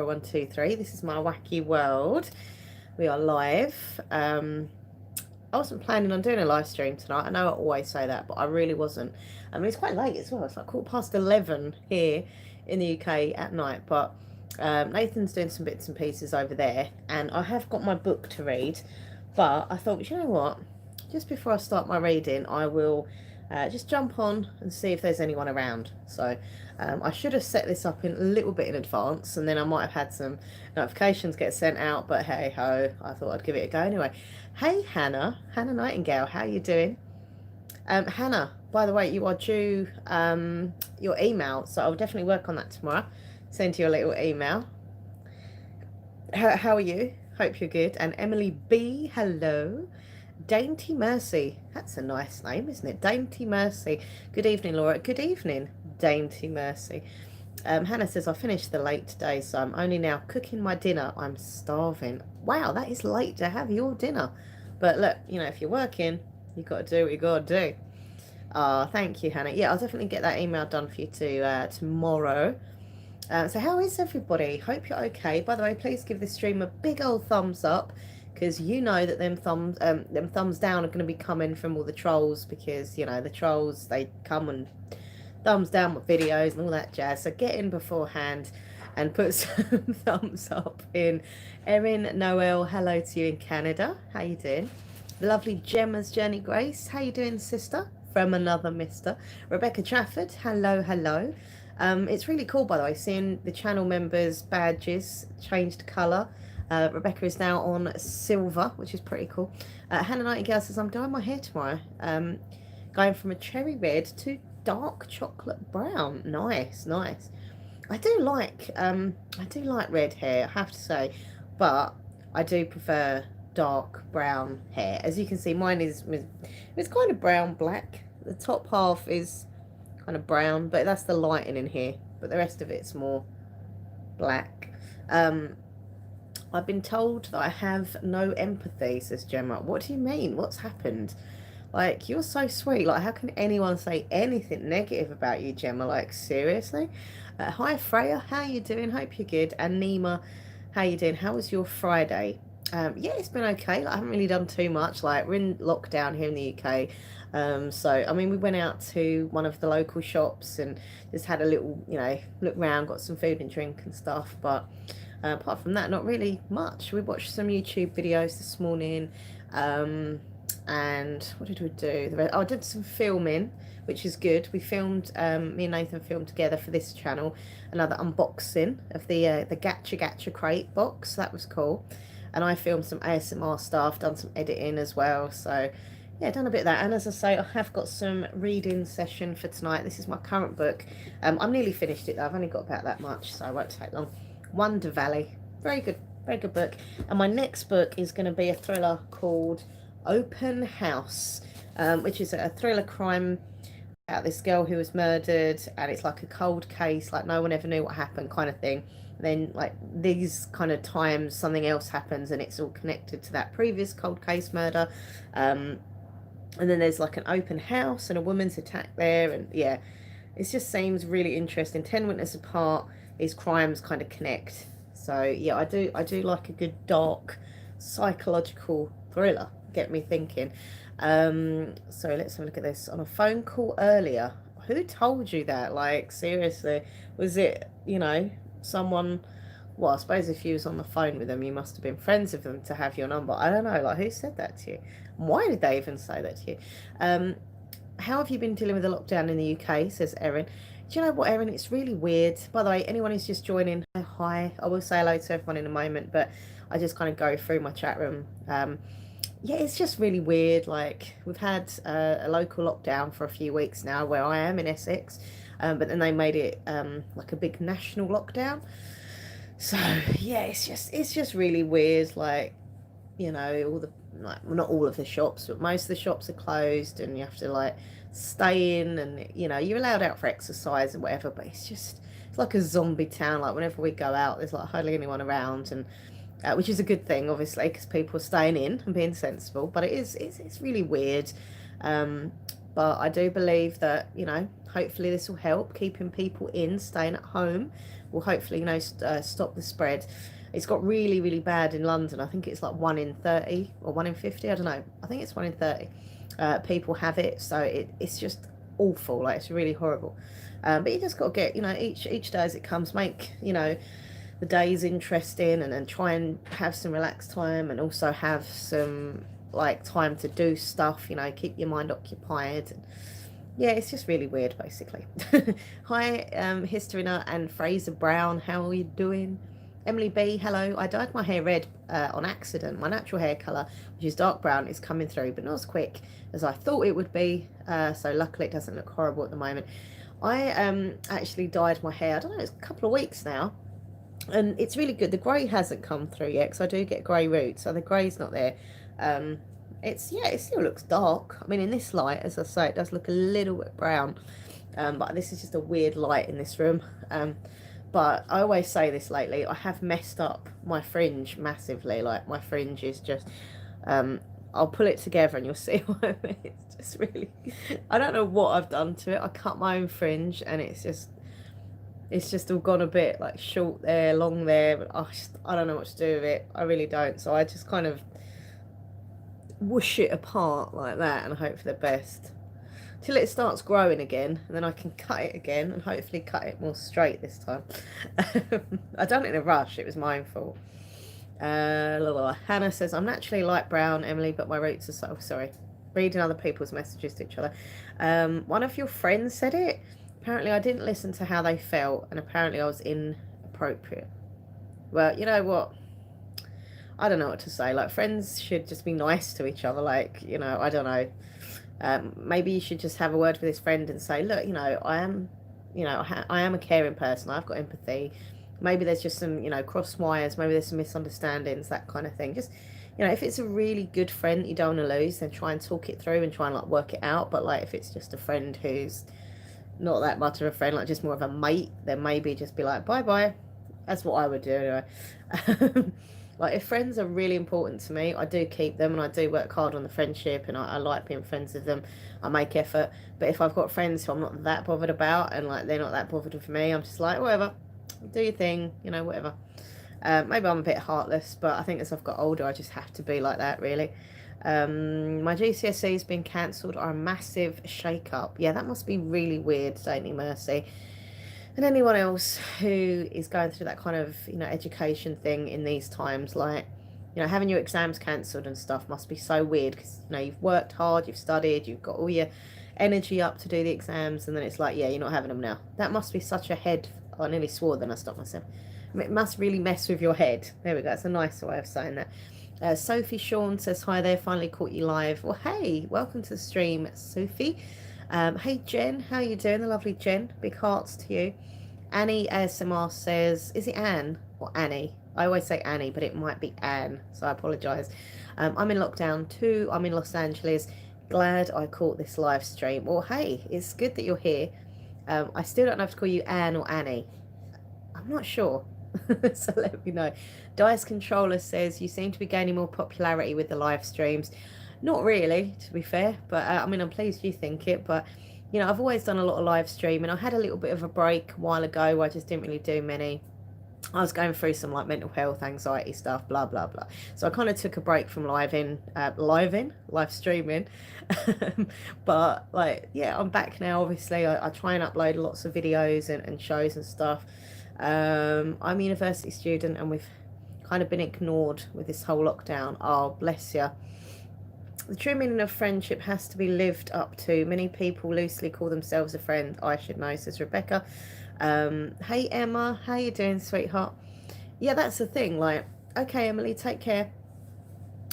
1, 2, 3. This is my wacky world. We are live. I wasn't planning on doing a live stream tonight. I know I always say that, but I really wasn't. I mean, it's quite late as well. It's like 11:15 here in the UK at night. But Nathan's doing some bits and pieces over there, and I have got my book to read. But I thought, you know what? Just before I start my reading, I will just jump on and see if there's anyone around. So I should have set this up in a little bit in advance, and then I might have had some notifications get sent out. But hey ho, I thought I'd give it a go anyway. Hey Hannah Nightingale, how you doing? Hannah, by the way, you are due your email, so I'll definitely work on that tomorrow. Send you a little email. How are you? Hope you're good. And Emily B, hello. Dainty Mercy, that's a nice name, isn't it? Dainty Mercy. Good evening, Laura. Good evening, Dainty Mercy. Hannah says, I finished the late today, so I'm only now cooking my dinner. I'm starving. Wow, that is late to have your dinner. But look, you know, if you're working, you've got to do what you got to do. Thank you, Hannah. Yeah, I'll definitely get that email done for you tomorrow. So how is everybody? Hope you're okay. By the way, please give this stream a big old thumbs up, because you know that them thumbs down are going to be coming from all the trolls, because you know the trolls, they come and thumbs down with videos and all that jazz. So get in beforehand and put some thumbs up in. Erin Noel, hello to you in Canada. How you doing? Lovely Gemma's Journey Grace, how you doing, sister? From another mister. Rebecca Trafford, hello. It's really cool, by the way, seeing the channel members' badges changed colour. Rebecca is now on silver, which is pretty cool. Hannah Nightingale says, I'm dyeing my hair tomorrow. Going from a cherry red to dark chocolate brown. Nice. I do like red hair, I have to say, but I do prefer dark brown hair. As you can see, mine is it's kind of brown black. The top half is kind of brown, but that's the lighting in here, but the rest of it's more black. I've been told that I have no empathy, says Gemma. What do you mean? What's happened? Like, you're so sweet. Like, how can anyone say anything negative about you, Gemma? Like, seriously? Hi, Freya. How you doing? Hope you're good. And Nima, how you doing? How was your Friday? Yeah, it's been okay. Like, I haven't really done too much. Like, we're in lockdown here in the UK. So, I mean, we went out to one of the local shops and just had a little, you know, look around, got some food and drink and stuff. But apart from that, not really much. We watched some YouTube videos this morning. And what did we do? I did some filming, which is good. We filmed, me and Nathan filmed together for this channel, another unboxing of the Gacha crate box. That was cool. And I filmed some ASMR stuff, done some editing as well. So yeah, done a bit of that. And as I say, I have got some reading session for tonight. This is my current book. I'm nearly finished it though. I've only got about that much, so it won't take long. Wonder Valley, very good book. And my next book is going to be a thriller called Open House, which is a thriller crime about this girl who was murdered, and it's like a cold case, like no one ever knew what happened kind of thing. And then like these kind of times something else happens and it's all connected to that previous cold case murder. And then there's like an open house and a woman's attacked there, and yeah, it just seems really interesting. 10 Witnesses Apart, these crimes kind of connect. So yeah, I do like a good dark psychological thriller, get me thinking. So let's have a look at this. On a phone call earlier, who told you that? Like, seriously, was it, you know, someone? Well, I suppose if you was on the phone with them, you must have been friends with them to have your number. I don't know, like, who said that to you? Why did they even say that to you? How have you been dealing with the lockdown in the UK, says Erin. Do you know what, Erin? It's really weird. By the way, anyone who's just joining, hi. I will say hello to everyone in a moment, but I just kind of go through my chat room. Yeah, it's just really weird. Like, we've had a local lockdown for a few weeks now where I am in Essex, but then they made it like a big national lockdown. So yeah, it's just really weird. Like, you know, all the, like, well, not all of the shops, but most of the shops are closed, and you have to like stay in, and you know, you're allowed out for exercise and whatever, but it's like a zombie town. Like, whenever we go out, there's like hardly anyone around, and which is a good thing, obviously, because people are staying in and being sensible. But it's really weird. But I do believe that, hopefully this will help keeping people in, staying at home will hopefully, stop the spread. It's got really, really bad in London. I think it's like 1 in 30 or 1 in 50. I don't know. I think it's 1 in 30 people have it. So it's just awful. Like, it's really horrible. But you just got to get, each day as it comes, make, the days interesting, and then try and have some relaxed time, and also have some like time to do stuff, keep your mind occupied. Yeah, it's just really weird, basically. Hi, History Nut and Fraser Brown, how are you doing? Emily B, hello. I dyed my hair red on accident. My natural hair colour, which is dark brown, is coming through, but not as quick as I thought it would be. So luckily it doesn't look horrible at the moment. I actually dyed my hair, I don't know, it's a couple of weeks now. And it's really good. The grey hasn't come through yet, because I do get grey roots, so the grey's not there. It still looks dark. I mean, in this light, as I say, it does look a little bit brown. But this is just a weird light in this room. But I always say this lately, I have messed up my fringe massively. Like, my fringe is just, I'll pull it together and you'll see what I mean. It's just really, I don't know what I've done to it. I cut my own fringe and it's just all gone a bit like short there, long there, but I don't know what to do with it. I really don't. So I just kind of whoosh it apart like that and hope for the best till it starts growing again, and then I can cut it again and hopefully cut it more straight this time. I done it in a rush. It was my own fault. Hannah says, I'm naturally light brown, Emily, but my roots are so... Sorry. Reading other people's messages to each other. One of your friends said it. Apparently I didn't listen to how they felt, and apparently I was inappropriate. Well, you know what? I don't know what to say. Like, friends should just be nice to each other. Like, I don't know. Maybe you should just have a word with this friend and say, look, I am, I am a caring person. I've got empathy. Maybe there's just some, cross wires. Maybe there's some misunderstandings, that kind of thing. Just, if it's a really good friend that you don't want to lose, then try and talk it through and try and like work it out. But like, if it's just a friend who's not that much of a friend, like just more of a mate, then maybe just be like, bye bye. That's what I would do anyway. Like, if friends are really important to me, I do keep them, and I do work hard on the friendship, and I like being friends with them. I make effort. But if I've got friends who I'm not that bothered about, and like they're not that bothered with me, I'm just like, whatever, do your thing, whatever. Maybe I'm a bit heartless, but I think as I've got older, I just have to be like that, really. My GCSE's been cancelled, are a massive shake-up. Yeah, that must be really weird, Saintly Mercy. And anyone else who is going through that kind of, education thing in these times, like, having your exams cancelled and stuff must be so weird, because, you've worked hard, you've studied, you've got all your energy up to do the exams, and then it's like, yeah, you're not having them now. That must be such a head... Oh, I nearly swore, then I stopped myself. It must really mess with your head. There we go. That's a nicer way of saying that. Sophie Sean says, hi there, finally caught you live. Well, hey, welcome to the stream, Sophie. Hey, Jen, how you doing? The lovely Jen. Big hearts to you. Annie ASMR says, is it Anne or Annie? I always say Annie, but it might be Anne, so I apologise. I'm in lockdown too. I'm in Los Angeles. Glad I caught this live stream. Well, hey, it's good that you're here. I still don't know if to call you Anne or Annie. I'm not sure. So let me know. Dice Controller says, you seem to be gaining more popularity with the live streams. Not really, to be fair, but I mean, I'm pleased you think it, but I've always done a lot of live streaming. I had a little bit of a break a while ago where I just didn't really do many. I was going through some like mental health, anxiety stuff, blah, blah, blah. So I kind of took a break from live streaming. But like, yeah, I'm back now, obviously. I try and upload lots of videos and shows and stuff. I'm a university student, and we've kind of been ignored with this whole lockdown. Oh, bless you. The true meaning of friendship has to be lived up to. Many people loosely call themselves a friend. I should know, says Rebecca. Hey, Emma. How you doing, sweetheart? Yeah, that's the thing. Like, okay, Emily, take care.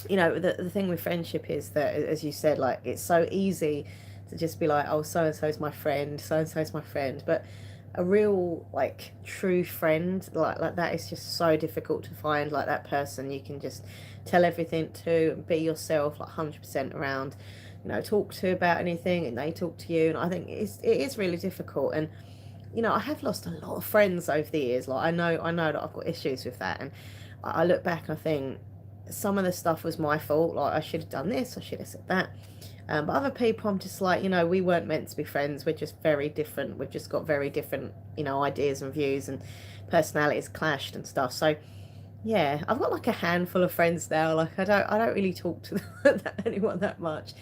The thing with friendship is that, as you said, like, it's so easy to just be like, oh, so-and-so's my friend, so-and-so's my friend. But a real, like, true friend, like that is just so difficult to find. Like, that person you can just tell everything to and be yourself, like, 100% around, talk to about anything, and they talk to you. And I think it is really difficult. And I have lost a lot of friends over the years. Like, I know that I've got issues with that, and I look back and I think some of the stuff was my fault. Like, I should have done this, I should have said that. But other people, I'm just like, we weren't meant to be friends. We're just very different. We've just got very different, ideas and views, and personalities clashed and stuff. So yeah, I've got like a handful of friends now. Like, I don't really talk to anyone that much.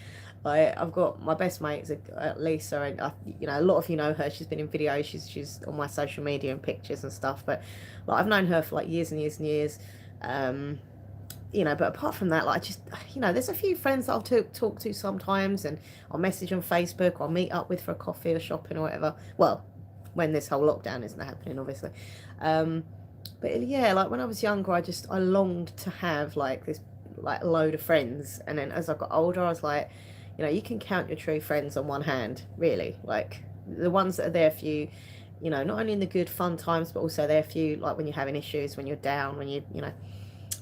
Like, I've got my best mate's Lisa, and a lot of you know her. She's been in videos. She's on my social media and pictures and stuff. But like, I've known her for like years and years and years. Um, but apart from that, like, I just, there's a few friends that I'll talk to sometimes, and I'll message on Facebook, or I'll meet up with for a coffee or shopping or whatever. Well, when this whole lockdown isn't happening, obviously. But yeah, like, when I was younger, I longed to have like this, like, load of friends. And then as I got older, I was like, you can count your true friends on one hand, really. Like, the ones that are there for you, not only in the good fun times, but also there for you, like, when you're having issues, when you're down, when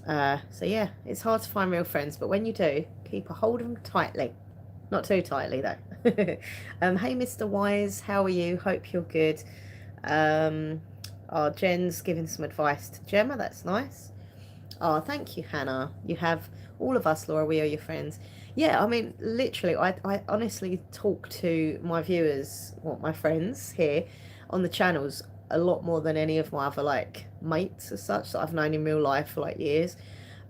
so yeah, it's hard to find real friends, but when you do, keep a hold of them tightly. Not too tightly, though. Hey, Mr. Wise, how are you? Hope you're good. Jen's giving some advice to Gemma. That's nice. Oh, thank you, Hannah. You have all of us, Laura. We are your friends. Yeah, I mean, literally, I honestly talk to my viewers, my friends here on the channels, a lot more than any of my other, like, mates as such that I've known in real life for like years.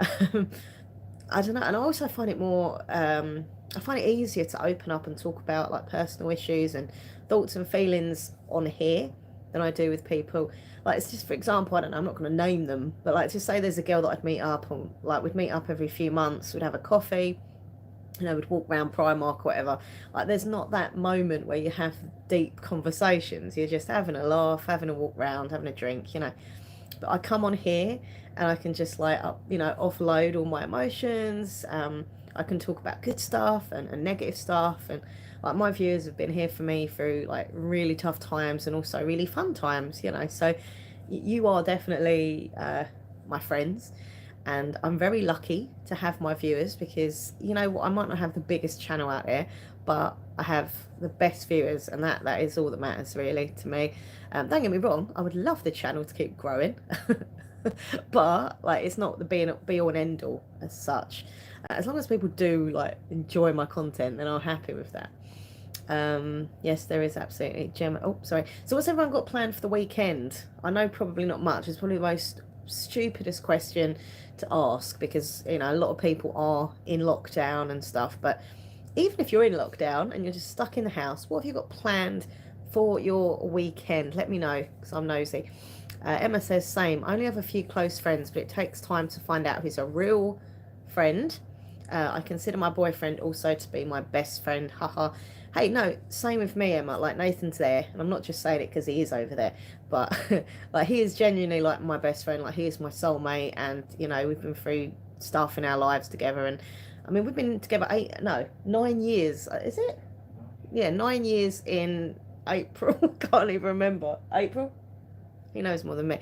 I don't know, and I also find it more, I find it easier to open up and talk about like personal issues and thoughts and feelings on here than I do with people. Like, it's just, for example, I don't know, I'm not going to name them, but like, just say there's a girl that I'd meet up, and like, we'd meet up every few months, we'd have a coffee, we'd walk around Primark or whatever. Like, there's not that moment where you have deep conversations. You're just having a laugh, having a walk round, having a drink, But I come on here and I can just, like, offload all my emotions. I can talk about good stuff and negative stuff. And like, my viewers have been here for me through like really tough times and also really fun times, So you are definitely my friends. And I'm very lucky to have my viewers because, what, I might not have the biggest channel out there, but I have the best viewers, and that is all that matters, really, to me. Don't get me wrong, I would love the channel to keep growing, but like, it's not the be all and end all as such. As long as people do like enjoy my content, then I'm happy with that. Yes, there is absolutely. Gemma. Oh, sorry. So what's everyone got planned for the weekend? I know probably not much. It's probably the most stupidest question to ask because, a lot of people are in lockdown and stuff. But even if you're in lockdown and you're just stuck in the house, what have you got planned for your weekend? Let me know because I'm nosy. Emma says, same. I only have a few close friends, but it takes time to find out who's a real friend. I consider my boyfriend also to be my best friend. Haha. Hey, no, same with me, Emma. Like, Nathan's there, and I'm not just saying it because he is over there, but like, he is genuinely like my best friend. Like, he is my soulmate, and we've been through stuff in our lives together. And I mean, we've been together 9 years. Is it? Yeah, 9 years in April. Can't even remember. April? He knows more than me.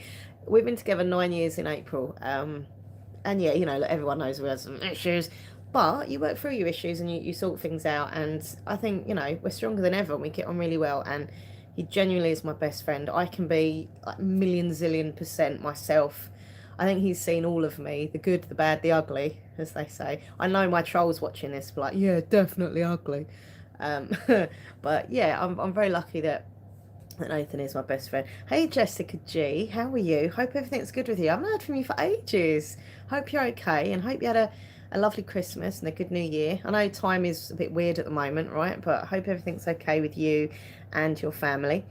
We've been together 9 years in April. And yeah, like, everyone knows we have some issues. But you work through your issues and you sort things out. And I think, we're stronger than ever and we get on really well. And he genuinely is my best friend. I can be like million zillion % myself. I think he's seen all of me, the good, the bad, the ugly, as they say. I know my trolls watching this but like, yeah, definitely ugly. But yeah, I'm very lucky that Nathan is my best friend. Hey, Jessica G, how are you? Hope everything's good with you. I haven't heard from you for ages. Hope you're okay, and hope you had a lovely Christmas and a good New Year. I know time is a bit weird at the moment, right? But I hope everything's okay with you and your family.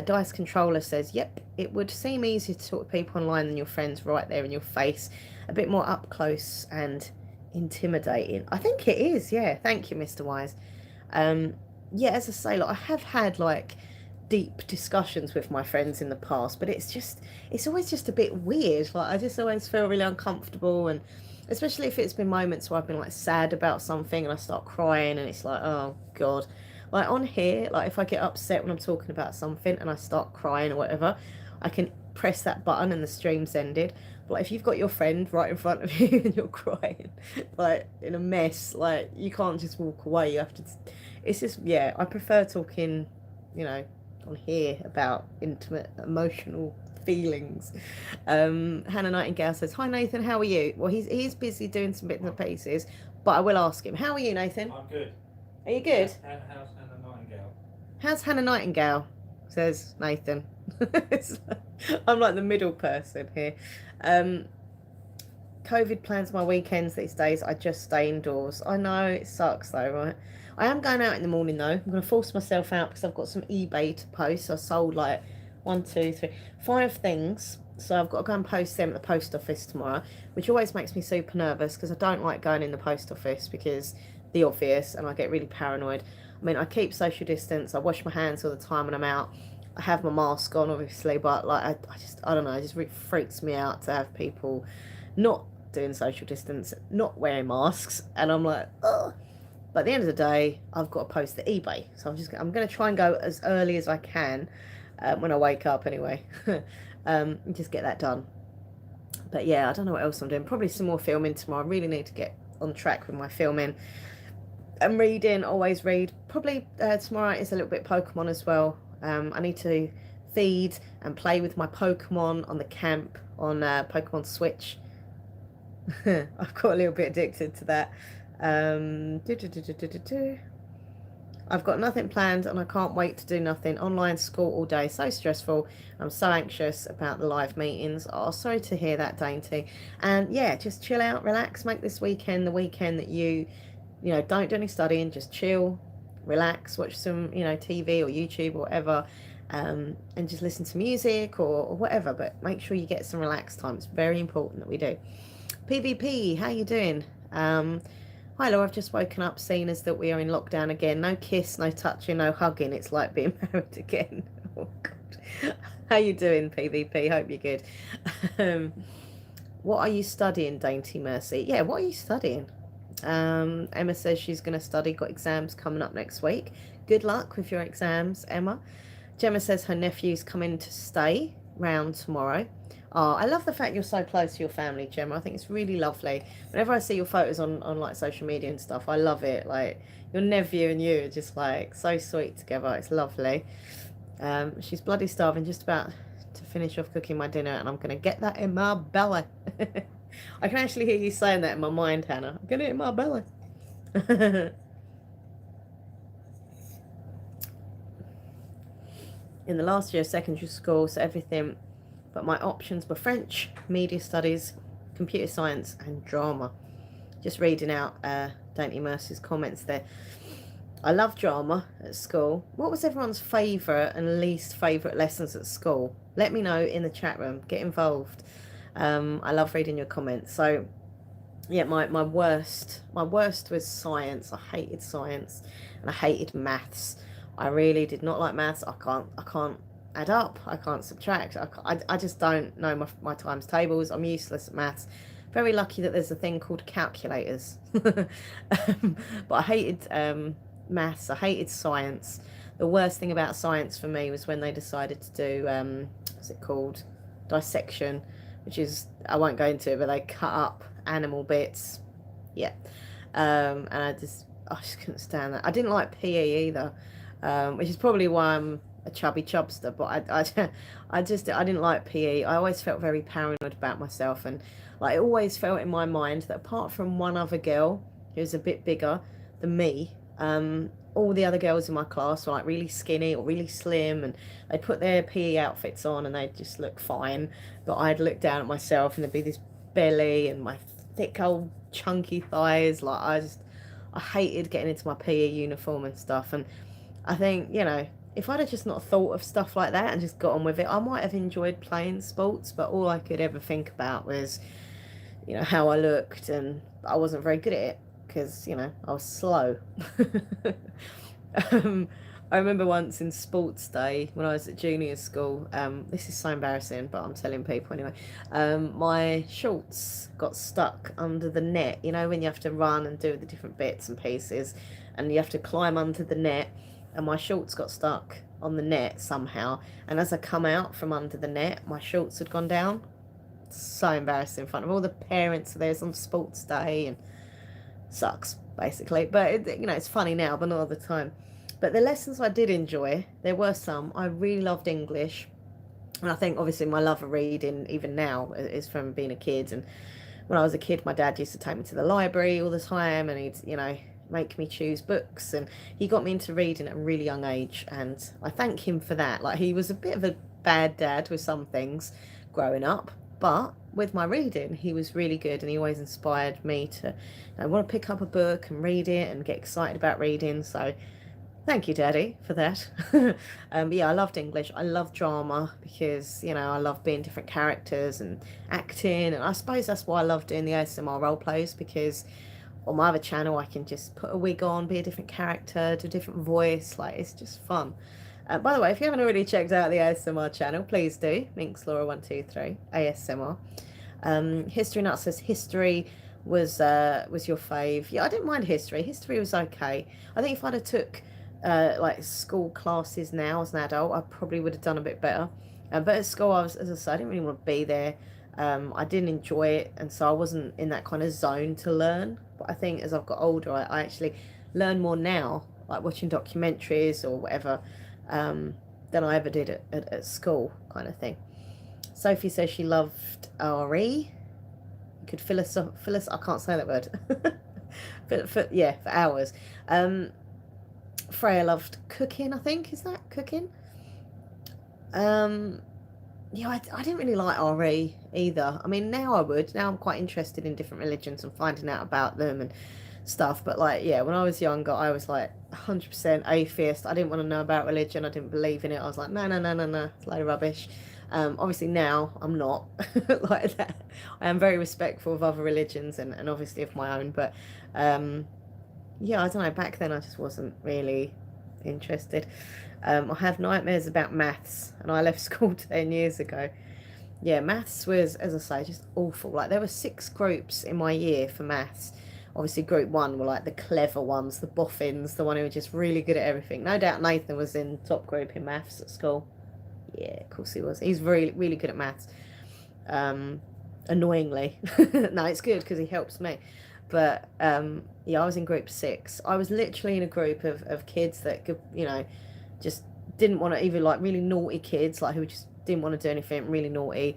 Dice Controller says, yep, it would seem easier to talk to people online than your friends right there in your face. A bit more up close and intimidating. I think it is, yeah. Thank you, Mr. Wise. Yeah, as I say, like, I have had like deep discussions with my friends in the past, but it's always just a bit weird. Like, I just always feel really uncomfortable, and especially if it's been moments where I've been like sad about something and I start crying and it's like, oh God. Like, on here, like, if I get upset when I'm talking about something and I start crying or whatever, I can press that button and the stream's ended. But like, if you've got your friend right in front of you and you're crying, like, in a mess, like, you can't just walk away. You have to, it's just, yeah, I prefer talking, on here about intimate emotional feelings. Hannah Nightingale says, "Hi Nathan, how are you?" Well, he's busy doing some bits and pieces, but I will ask him. How are you, Nathan? I'm good. Are you good? How's Hannah Nightingale? How's Hannah Nightingale? Says Nathan. I'm like the middle person here. Um, COVID plans my weekends these days. I just stay indoors. I know it sucks though, right? I am going out in the morning though. I'm going to force myself out because I've got some eBay to post. I sold like 5 things. So I've got to go and post them at the post office tomorrow, which always makes me super nervous because I don't like going in the post office because the obvious and I get really paranoid. I mean, I keep social distance. I wash my hands all the time when I'm out. I have my mask on, obviously, but like I don't know. It just really freaks me out to have people not doing social distance, not wearing masks, and I'm like, ugh. But at the end of the day, I've got to post the eBay, so I'm going to try and go as early as I can when I wake up anyway, and just get that done. But yeah, I don't know what else I'm doing. Probably some more filming tomorrow. I really need to get on track with my filming and reading. Always read. Probably tomorrow is a little bit Pokemon as well. I need to feed and play with my Pokemon on the camp on Pokemon Switch. I've got a little bit addicted to that. I've got nothing planned and I can't wait to do nothing. Online school all day, so stressful. I'm so anxious about the live meetings. Oh, sorry to hear that, Dainty. And yeah, just chill out, relax, make this weekend the weekend that you know, don't do any studying, just chill, relax, watch some, you know, TV or YouTube or whatever, and just listen to music or whatever. But make sure you get some relaxed time. It's very important that we do. PvP, how you doing? Hi Laura, I've just woken up seeing as that we are in lockdown again. No kiss, no touching, no hugging. It's like being married again. Oh God. How you doing, PvP? Hope you're good. What are you studying, Dainty Mercy? Yeah, what are you studying? Emma says she's going to study, got exams coming up next week. Good luck with your exams, Emma. Gemma says her nephew's coming to stay round tomorrow. Oh, I love the fact you're so close to your family, Gemma. I think it's really lovely. Whenever I see your photos on like social media and stuff, I love it. Like your nephew and you are just like so sweet together. It's lovely. She's bloody starving, just about to finish off cooking my dinner, and I'm gonna get that in my belly. I can actually hear you saying that in my mind, Hannah. I'm getting it in my belly. In the last year of secondary school, so everything but my options were French, media studies, computer science, and drama. Just reading out Dainty Mercy's comments there. I love drama at school. What was everyone's favourite and least favourite lessons at school? Let me know in the chat room. Get involved. I love reading your comments. So yeah, my worst was science. I hated science and I hated maths. I really did not like maths. I can't add up. I can't subtract. I just don't know my times tables. I'm useless at maths. Very lucky that there's a thing called calculators. But I hated maths. I hated science. The worst thing about science for me was when they decided to do what's it called, dissection, which is, I won't go into it, but they cut up animal bits. Yeah. And I just couldn't stand that. I didn't like PE either, which is probably why I'm a chubby chubster, but I didn't like PE. I always felt very paranoid about myself, and like I always felt in my mind that apart from one other girl who was a bit bigger than me, all the other girls in my class were like really skinny or really slim, and they put their PE outfits on and they just look fine. But I'd look down at myself and there'd be this belly and my thick old chunky thighs. Like I hated getting into my PE uniform and stuff. And I think, you know, if I'd have just not thought of stuff like that and just got on with it, I might have enjoyed playing sports. But all I could ever think about was, you know, how I looked, and I wasn't very good at it because, you know, I was slow. um, I remember once in sports day when I was at junior school, this is so embarrassing, but I'm telling people anyway, my shorts got stuck under the net, you know, when you have to run and do the different bits and pieces, and you have to climb under the net, and my shorts got stuck on the net somehow, and as I come out from under the net, my shorts had gone down. So embarrassing in front of all the parents. There's on sports day, and sucks basically, but it, you know, it's funny now, but not all the time. But the lessons I did enjoy, there were some. I really loved English. And I think obviously my love of reading, even now, is from being a kid. And when I was a kid, my dad used to take me to the library all the time, and he'd, make me choose books. And he got me into reading at a really young age, and I thank him for that. Like, he was a bit of a bad dad with some things growing up, but with my reading, he was really good, and he always inspired me to want to pick up a book and read it and get excited about reading. So thank you, Daddy, for that. But yeah, I loved English. I love drama because, I love being different characters and acting. And I suppose that's why I love doing the ASMR role plays, because on my other channel, I can just put a wig on, be a different character, do a different voice. Like, it's just fun. By the way, if you haven't already checked out the ASMR channel, please do. Minx Laura 123 ASMR. History Nut says history was your fave. Yeah, I didn't mind history. History was okay. I think if I'd have took like school classes now as an adult, I probably would have done a bit better. But at school, as I said, I didn't really want to be there. I didn't enjoy it, and so I wasn't in that kind of zone to learn. But I think as I've got older, I actually learn more now, like watching documentaries or whatever, than I ever did at school, kind of thing. Sophie says she loved RE. You could fill us, I can't say that word. for hours. Freya loved cooking, I think. Is that cooking? Yeah, I didn't really like RE either. I mean, now I would. Now I'm quite interested in different religions and finding out about them and stuff. But like, yeah, when I was younger, I was like 100% atheist. I didn't want to know about religion. I didn't believe in it. I was like, no, no, no, no, no, it's a load of rubbish. Obviously now I'm not like that. I am very respectful of other religions and obviously of my own. But yeah, I don't know. Back then I just wasn't really interested. I have nightmares about maths, and I left school 10 years ago. Yeah, maths was, as I say, just awful. Like, there were 6 groups in my year for maths. Obviously, group 1 were like the clever ones, the boffins, the one who were just really good at everything. No doubt Nathan was in top group in maths at school. Yeah, of course he was. He's really, really good at maths. Annoyingly. No, it's good because he helps me. But, yeah, I was in group 6. I was literally in a group of kids that could, just didn't want to, even like really naughty kids, like who just didn't want to do anything, really naughty,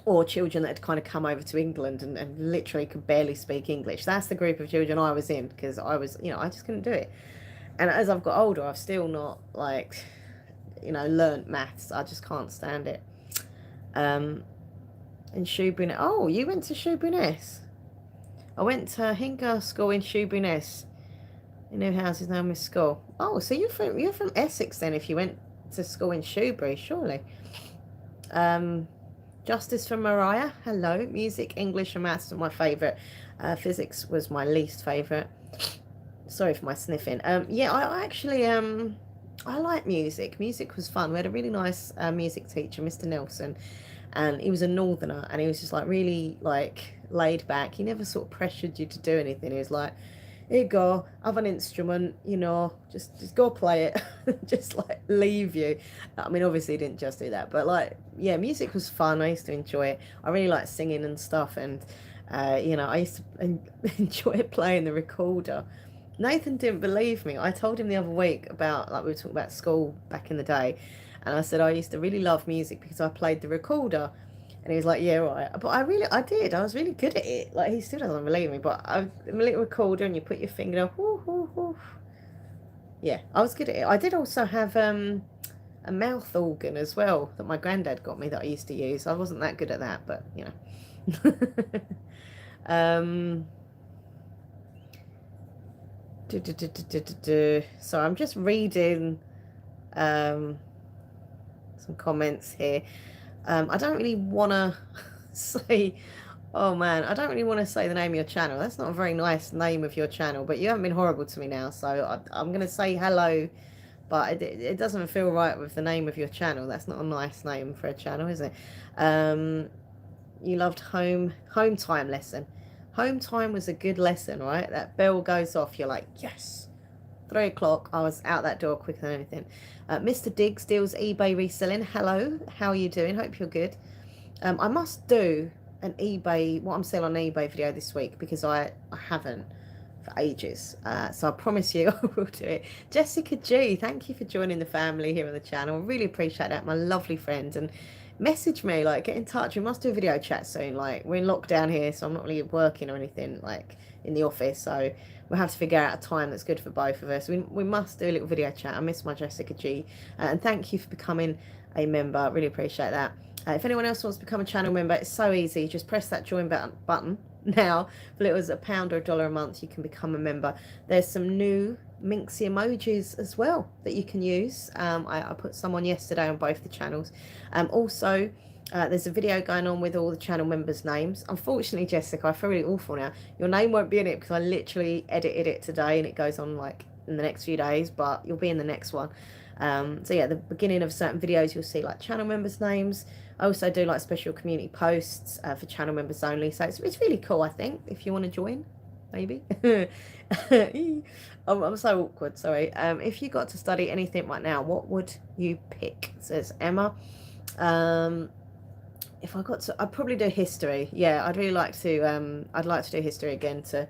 or children that had kind of come over to England and literally could barely speak English. That's the group of children I was in, because I was, I just couldn't do it. And as I've got older, I've still not like, learnt maths. I just can't stand it. And Shoeburyness. Oh, you went to Shoeburyness. I went to Hinga School in Shoeburyness. New houses now Miss School. Oh, so you're from Essex then, if you went to school in Shoebury, surely. Justice from Mariah. Hello. Music, English and maths are my favourite. Physics was my least favourite. Sorry for my sniffing. Yeah, I actually I like music. Music was fun. We had a really nice music teacher, Mr. Nelson, and he was a northerner, and he was just like really like laid back. He never sort of pressured you to do anything. He was like, here you go, have an instrument, just go play it. Just like leave you. I mean, obviously he didn't just do that, but like, yeah, music was fun. I used to enjoy it. I really like singing and stuff, and I used to enjoy playing the recorder. Nathan didn't believe me. I told him the other week about, like, we were talking about school back in the day, and I said I used to really love music because I played the recorder. And he was like, yeah, right. But I did. I was really good at it. Like, he still doesn't believe me. But I'm a little recorder, and you put your finger up. Whoo, whoo, whoo. Yeah, I was good at it. I did also have a mouth organ as well that my granddad got me that I used to use. I wasn't that good at that, but, So I'm just reading some comments here. I don't really want to say, oh man, I don't really want to say the name of your channel. That's not a very nice name of your channel, but you haven't been horrible to me now, so I'm going to say hello, but it doesn't feel right with the name of your channel. That's not a nice name for a channel, is it? You loved home time lesson. Home time was a good lesson, right? That bell goes off, you're like, yes. 3 o'clock, I was out that door quicker than anything. Mr. Diggs deals eBay reselling. Hello, how are you doing? Hope you're good. I must do an eBay, what I'm selling on eBay video this week, because I haven't for ages. So I promise you I will do it. Jessica G, thank you for joining the family here on the channel. Really appreciate that, my lovely friend. And message me, like, get in touch. We must do a video chat soon. Like, we're in lockdown here, so I'm not really working or anything, like, in the office. So we'll have to figure out a time that's good for both of us. We must do a little video chat. I miss my Jessica G. And thank you for becoming a member. Really appreciate that. If anyone else wants to become a channel member, it's so easy. Just press that join button now. For it was £1 or $1 a month, you can become a member. There's some new Minxie emojis as well that you can use. I put some on yesterday on both the channels. Also, there's a video going on with all the channel members' names. Unfortunately, Jessica, I feel really awful now. Your name won't be in it because I literally edited it today and it goes on like in the next few days, but you'll be in the next one. So yeah, the beginning of certain videos, you'll see like channel members' names. I also do like special community posts for channel members only. So it's really cool, I think, if you want to join, maybe. I'm so awkward, sorry. If you got to study anything right now, what would you pick? Says Emma. If I got to, I'd probably do history. Yeah, I'd really like to, I'd like to do history again to,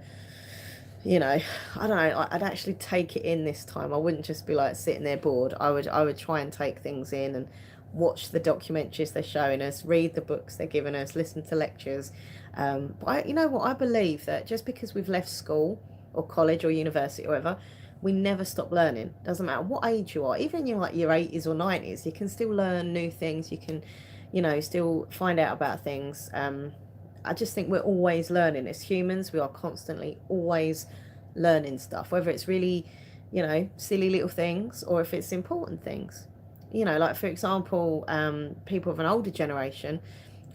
you know, I don't know, I'd actually take it in this time. I wouldn't just be like sitting there bored. I would try and take things in and watch the documentaries they're showing us, read the books they're giving us, listen to lectures. But you know what, I believe that just because we've left school or college or university or whatever, we never stop learning. Doesn't matter what age you are, even in your like your 80s or 90s, you can still learn new things. You can, you know, still find out about things. I just think we're always learning as humans. We are constantly always learning stuff, whether it's really, you know, silly little things or if it's important things. You know, like for example, people of an older generation,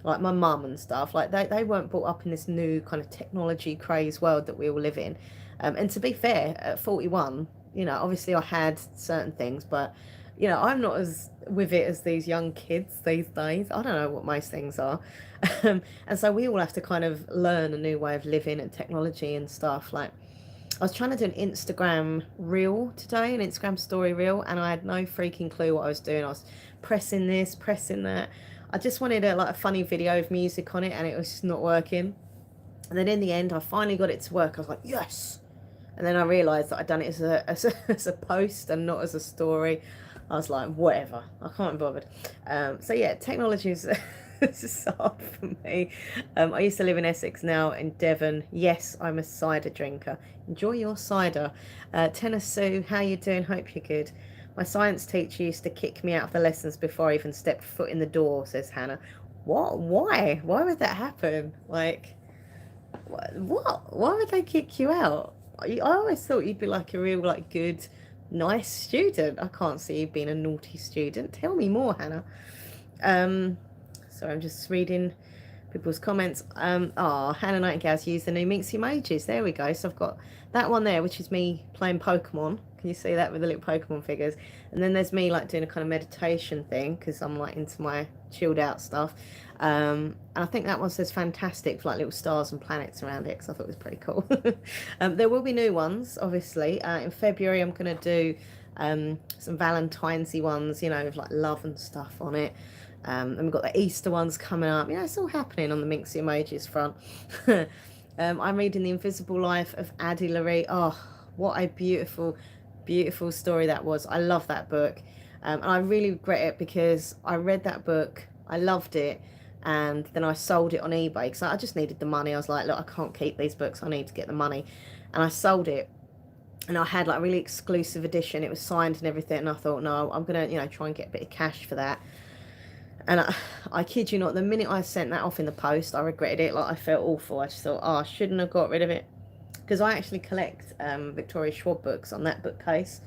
like my mum and stuff, like they weren't brought up in this new kind of technology craze world that we all live in. And to be fair, at 41, you know, obviously I had certain things, but, you know, I'm not as with it as these young kids these days. I don't know what most things are. And so we all have to kind of learn a new way of living and technology and stuff. Like, I was trying to do an Instagram reel today, an Instagram story reel, and I had no freaking clue what I was doing. I was pressing this, pressing that. I just wanted a funny video of music on it, and it was just not working. And then in the end, I finally got it to work. I was like, yes! And then I realised that I'd done it as a post and not as a story. I was like, whatever. I can't be bothered. So yeah, technology is... This is hard for me. I used to live in Essex, now in Devon. Yes, I'm a cider drinker. Enjoy your cider. Tennessee, how you doing? Hope you're good. My science teacher used to kick me out of the lessons before I even stepped foot in the door, says Hannah. What? Why? Why would that happen? Like, what? Why would they kick you out? I always thought you'd be like a real, like, good, nice student. I can't see you being a naughty student. Tell me more, Hannah. Sorry, I'm just reading people's comments. Hannah Nightingale's used the new Minxie emojis. There we go. So I've got that one there, which is me playing Pokemon. Can you see that with the little Pokemon figures? And then there's me like doing a kind of meditation thing because I'm like into my chilled out stuff. And I think that one says fantastic with like little stars and planets around it because I thought it was pretty cool. There will be new ones, obviously. In February, I'm going to do some Valentine's-y ones, you know, with like love and stuff on it. And we've got the Easter ones coming up. You know, it's all happening on the Minxie emojis front. I'm reading The Invisible Life of Addie LaRue. Oh, what a beautiful, beautiful story that was. I love that book. And I really regret it because I read that book, I loved it, and then I sold it on eBay because I just needed the money. I was like, look, I can't keep these books. I need to get the money. And I sold it. And I had like a really exclusive edition. It was signed and everything. And I thought, no, I'm going to, you know, try and get a bit of cash for that. And I kid you not, the minute I sent that off in the post, I regretted it. Like, I felt awful. I just thought, oh, I shouldn't have got rid of it. Because I actually collect Victoria Schwab books on that bookcase.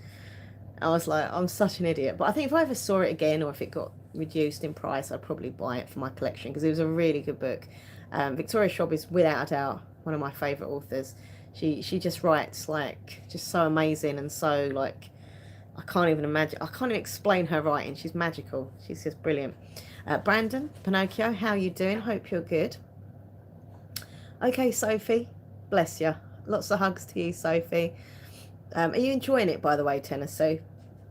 I was like, I'm such an idiot. But I think if I ever saw it again or if it got reduced in price, I'd probably buy it for my collection because it was a really good book. Victoria Schwab is without a doubt one of my favourite authors. She just writes like just so amazing and so like I can't even imagine. I can't even explain her writing. She's magical. She's just brilliant. Brandon, Pinocchio, how you doing? Hope you're good. Okay, Sophie, bless you. Lots of hugs to you, Sophie. Are you enjoying it, by the way, Tennessee?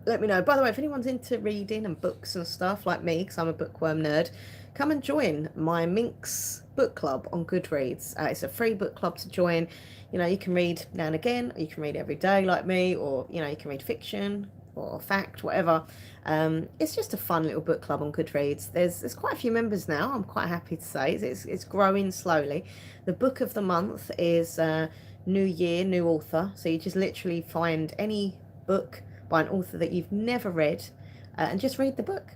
Let me know. By the way, if anyone's into reading and books and stuff like me, because I'm a bookworm nerd, come and join my Minx book club on Goodreads. It's a free book club to join. You know, you can read now and again, or you can read every day like me, or, you know, you can read fiction or fact, whatever. It's just a fun little book club on Goodreads. There's quite a few members now. I'm quite happy to say it's growing slowly. The book of the month is New Year, New Author. So you just literally find any book by an author that you've never read, and just read the book.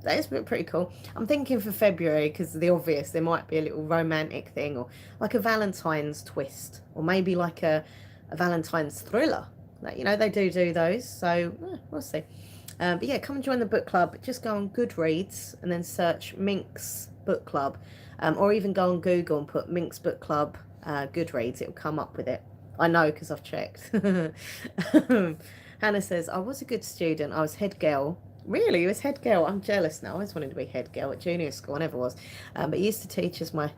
That is pretty cool. I'm thinking for February, because the obvious, there might be a little romantic thing, or like a Valentine's twist, or maybe like a Valentine's thriller. Like, you know, they do those. So we'll see. But yeah, come and join the book club. Just go on Goodreads and then search Minx Book Club, or even go on Google and put Minx Book Club Goodreads. It'll come up with it. I know because I've checked. Hannah says, I was a good student. I was head girl. Really? You was head girl? I'm jealous now. I always wanted to be head girl at junior school. I never was. But used to teach us my...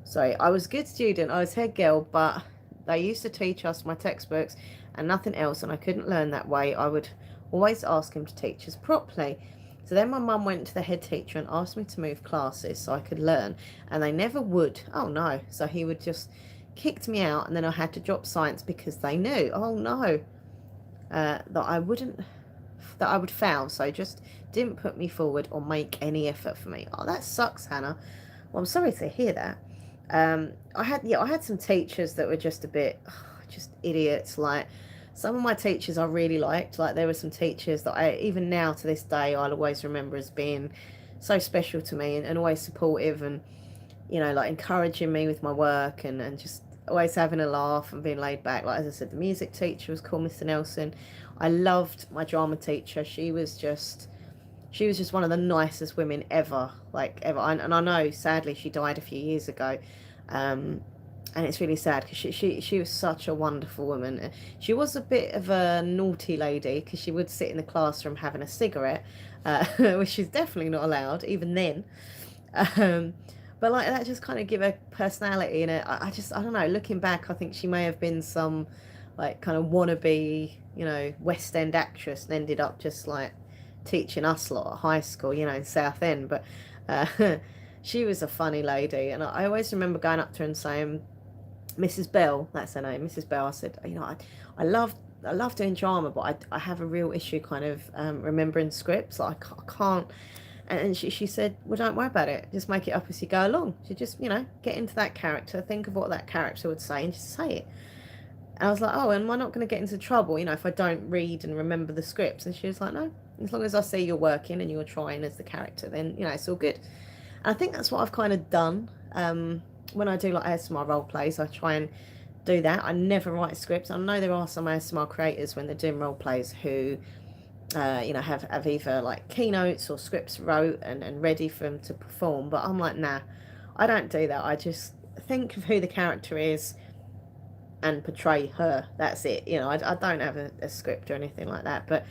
Sorry, I was a good student. I was head girl, but they used to teach us my textbooks and nothing else, and I couldn't learn that way. I would always ask him to teach us properly. So then my mum went to the head teacher and asked me to move classes so I could learn, and they never would. Oh no. So he would just kicked me out, and then I had to drop science because they knew, oh no, that I would fail, so just didn't put me forward or make any effort for me. Oh, that sucks, Hannah. Well, I'm sorry to hear that. I had some teachers that were just a bit, just idiots. Like, some of my teachers I really liked. Like, there were some teachers that I, even now to this day, I'll always remember as being so special to me, and always supportive, and, you know, like encouraging me with my work, and just always having a laugh and being laid back. Like, as I said, the music teacher was called Mr. Nelson. I loved my drama teacher. She was just one of the nicest women ever, like ever. And I know, sadly, she died a few years ago, and it's really sad because she was such a wonderful woman. She was a bit of a naughty lady because she would sit in the classroom having a cigarette, which is definitely not allowed even then. Um, but like, that just kind of give her personality, and I don't know. Looking back, I think she may have been some like kind of wannabe, you know, West End actress, and ended up just like teaching us a lot at high school, you know, in Southend. But she was a funny lady, and I always remember going up to her and saying, Mrs. Bell, that's her name, Mrs. Bell. I said, you know, I love doing drama, but I have a real issue kind of remembering scripts. Like, I can't. And she said, well, don't worry about it. Just make it up as you go along. So just, you know, get into that character, think of what that character would say, and just say it. And I was like, oh, am I not going to get into trouble, you know, if I don't read and remember the scripts? And she was like, no, as long as I see you're working and you're trying as the character, then, you know, it's all good. And I think that's what I've kind of done. When I do like ASMR role plays, I try and do that. I never write scripts. I know there are some ASMR creators when they're doing role plays who, you know, have either like keynotes or scripts wrote and ready for them to perform. But I'm like, nah, I don't do that. I just think of who the character is and portray her. That's it. You know, I don't have a script or anything like that. But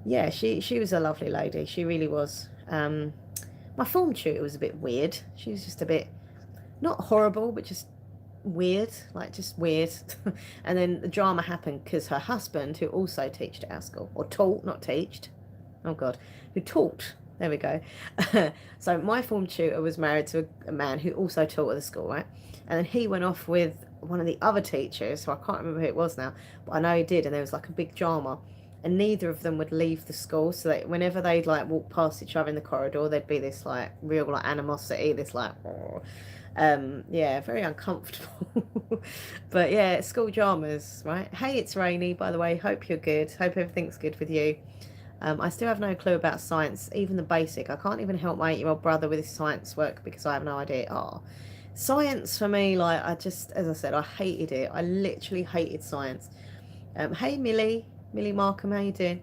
yeah, she was a lovely lady. She really was. My form tutor was a bit weird. She was just a bit, not horrible, but just weird, like just weird. And then the drama happened because her husband, who also taught at our school, or taught, not teached, oh god, who taught, there we go. So my form tutor was married to a man who also taught at the school, right? And then he went off with one of the other teachers, so I can't remember who it was now, but I know he did, and there was like a big drama, and neither of them would leave the school. So that whenever they'd like walk past each other in the corridor, there'd be this like real like animosity, this like, yeah, very uncomfortable. But yeah, school dramas, right? Hey, it's Rainy, by the way. Hope you're good. Hope everything's good with you. I still have no clue about science, even the basic. I can't even help my 8-year-old brother with his science work because I have no idea. Oh, science for me, like, as I said, I hated it. I literally hated science. Hey, Millie Markham, how you doing?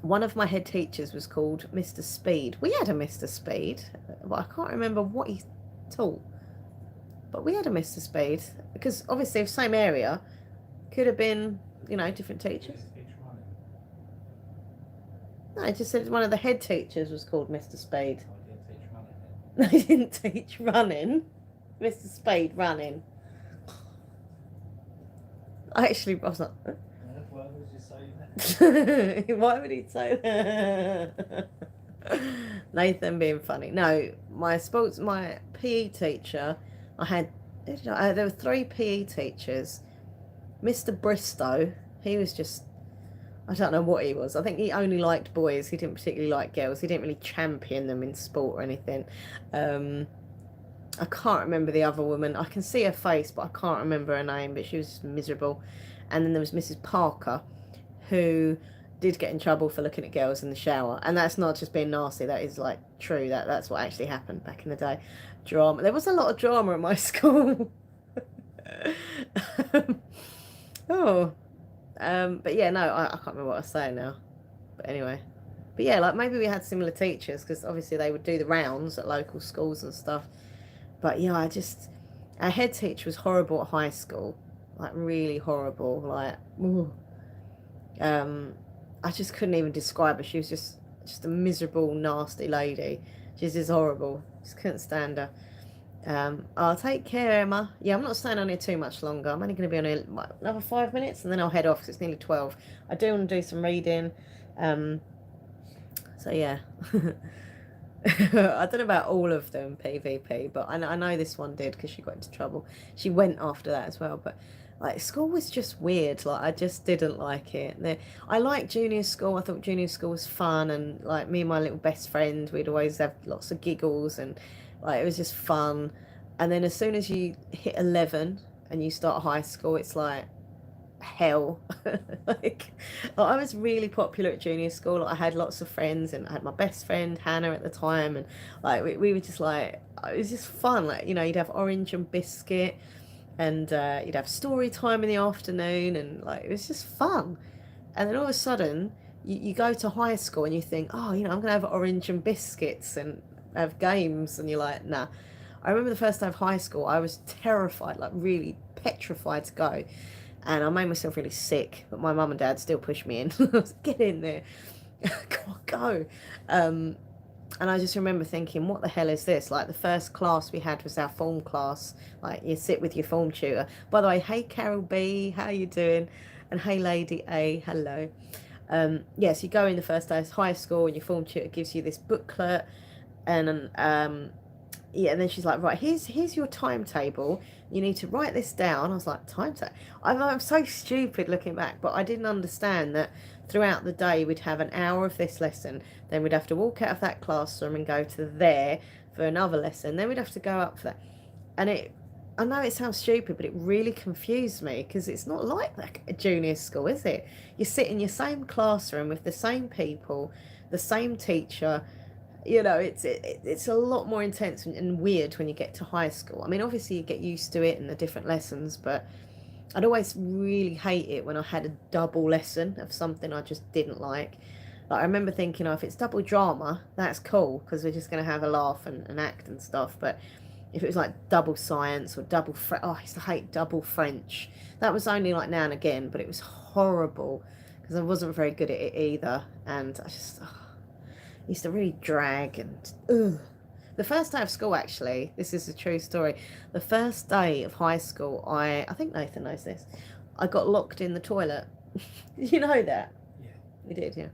One of my head teachers was called Mr. Speed. We had a Mr. Speed, but I can't remember what he taught. But we had a Mr. Speed because obviously the same area, could have been, you know, different teachers. No, I just said one of the head teachers was called Mr. Spade. No, he didn't teach running. Mr. Spade running. I was like, why would you say that? Why would he say that? Nathan being funny. No, my PE teacher, I had, there were three PE teachers. Mr. Bristow, he was just, I don't know what he was. I think he only liked boys. He didn't particularly like girls. He didn't really champion them in sport or anything. Um, I can't remember the other woman. I can see her face, but I can't remember her name. But she was miserable. And then there was Mrs. Parker, who did get in trouble for looking at girls in the shower. And that's not just being nasty. That is like true. That's what actually happened back in the day. Drama. There was a lot of drama at my school. Oh, but yeah, no, I can't remember what I was saying now. But anyway, but yeah, like maybe we had similar teachers because obviously they would do the rounds at local schools and stuff. But yeah, our head teacher was horrible at high school, like really horrible. Like, ooh. I just couldn't even describe her. She was just a miserable, nasty lady. She's just horrible. Just couldn't stand her. I'll take care, Emma. Yeah, I'm not staying on here too much longer. I'm only going to be on here another 5 minutes and then I'll head off because it's nearly 12. I do want to do some reading. So yeah. I don't know about all of them, PvP, but I know this one did because she got into trouble. She went after that as well, but like school was just weird. Like I just didn't like it. I liked junior school. I thought junior school was fun, and like me and my little best friend, we'd always have lots of giggles, and like it was just fun. And then as soon as you hit 11 and you start high school, it's like hell. like, I was really popular at junior school. Like, I had lots of friends, and I had my best friend Hannah at the time, and like we were just like, it was just fun. Like, you'd have orange and biscuit, and you'd have story time in the afternoon, and like it was just fun. And then all of a sudden you go to high school and you think, oh, I'm gonna have orange and biscuits and have games, and you're like, nah. I remember the first day of high school, I was terrified, like really petrified to go, and I made myself really sick, but my mum and dad still pushed me in. I was like, get in there. Come on, go. And I just remember thinking, what the hell is this? Like, the first class we had was our form class. Like, you sit with your form tutor. By the way, hey, Carol B, how you doing? And hey, Lady A, hello. Yes, you go in the first day of high school, and your form tutor gives you this booklet, and yeah, and then she's like, right, here's your timetable. You need to write this down. I was like, timetable? I'm so stupid looking back, but I didn't understand that throughout the day we'd have an hour of this lesson, then we'd have to walk out of that classroom and go to there for another lesson, then we'd have to go up for that. And I know it sounds stupid, but it really confused me because it's not like that at junior school, is it? You sit in your same classroom with the same people, the same teacher. It's a lot more intense and weird when you get to high school. I mean, obviously you get used to it and the different lessons, but I'd always really hate it when I had a double lesson of something I just didn't like. Like, I remember thinking, oh, if it's double drama, that's cool because we're just going to have a laugh and act and stuff. But if it was like double science or I used to hate double French. That was only like now and again, but it was horrible because I wasn't very good at it either. And I just... used to really drag and ugh. The first day of school, actually, this is a true story. The first day of high school, I think Nathan knows this. I got locked in the toilet. You know that? Yeah. You did, yeah.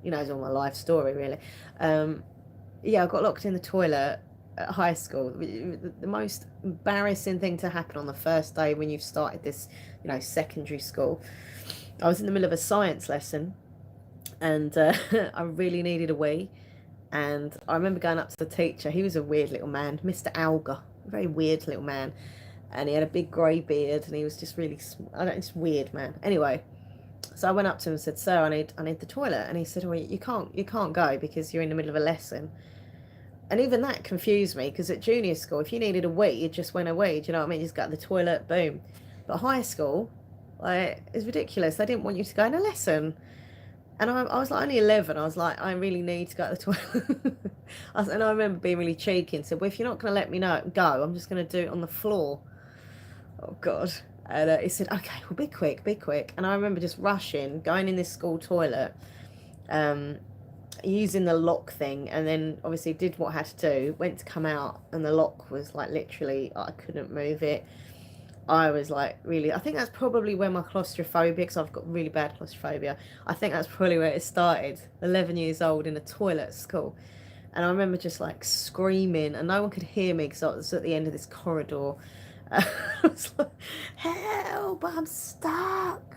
He knows all my life story, really. Yeah, I got locked in the toilet at high school. The most embarrassing thing to happen on the first day when you've started this, secondary school. I was in the middle of a science lesson, and I really needed a wee. And I remember going up to the teacher. He was a weird little man, Mr. Alga, a very weird little man. And he had a big grey beard, and he was just really, it's weird, man. Anyway, so I went up to him and said, sir, I need the toilet. And he said, well, you can't go because you're in the middle of a lesson. And even that confused me, because at junior school, if you needed a wee, you just went a wee. Do you know what I mean? You just got the toilet, boom. But high school, like, it's ridiculous. They didn't want you to go in a lesson. And I was like only 11. I was like, I really need to go to the toilet. And I remember being really cheeky and said, well, if you're not going to let me go, I'm just going to do it on the floor. Oh, God. And he said, okay, well, be quick. And I remember just rushing, going in this school toilet, using the lock thing, and then obviously did what I had to do, went to come out, and the lock was like literally, I couldn't move it. I was like, really, I think that's probably where my claustrophobia, because I've got really bad claustrophobia, I think that's probably where it started. 11 years old in a toilet at school. And I remember just like screaming, and no one could hear me because I was at the end of this corridor. I was like, help, I'm stuck.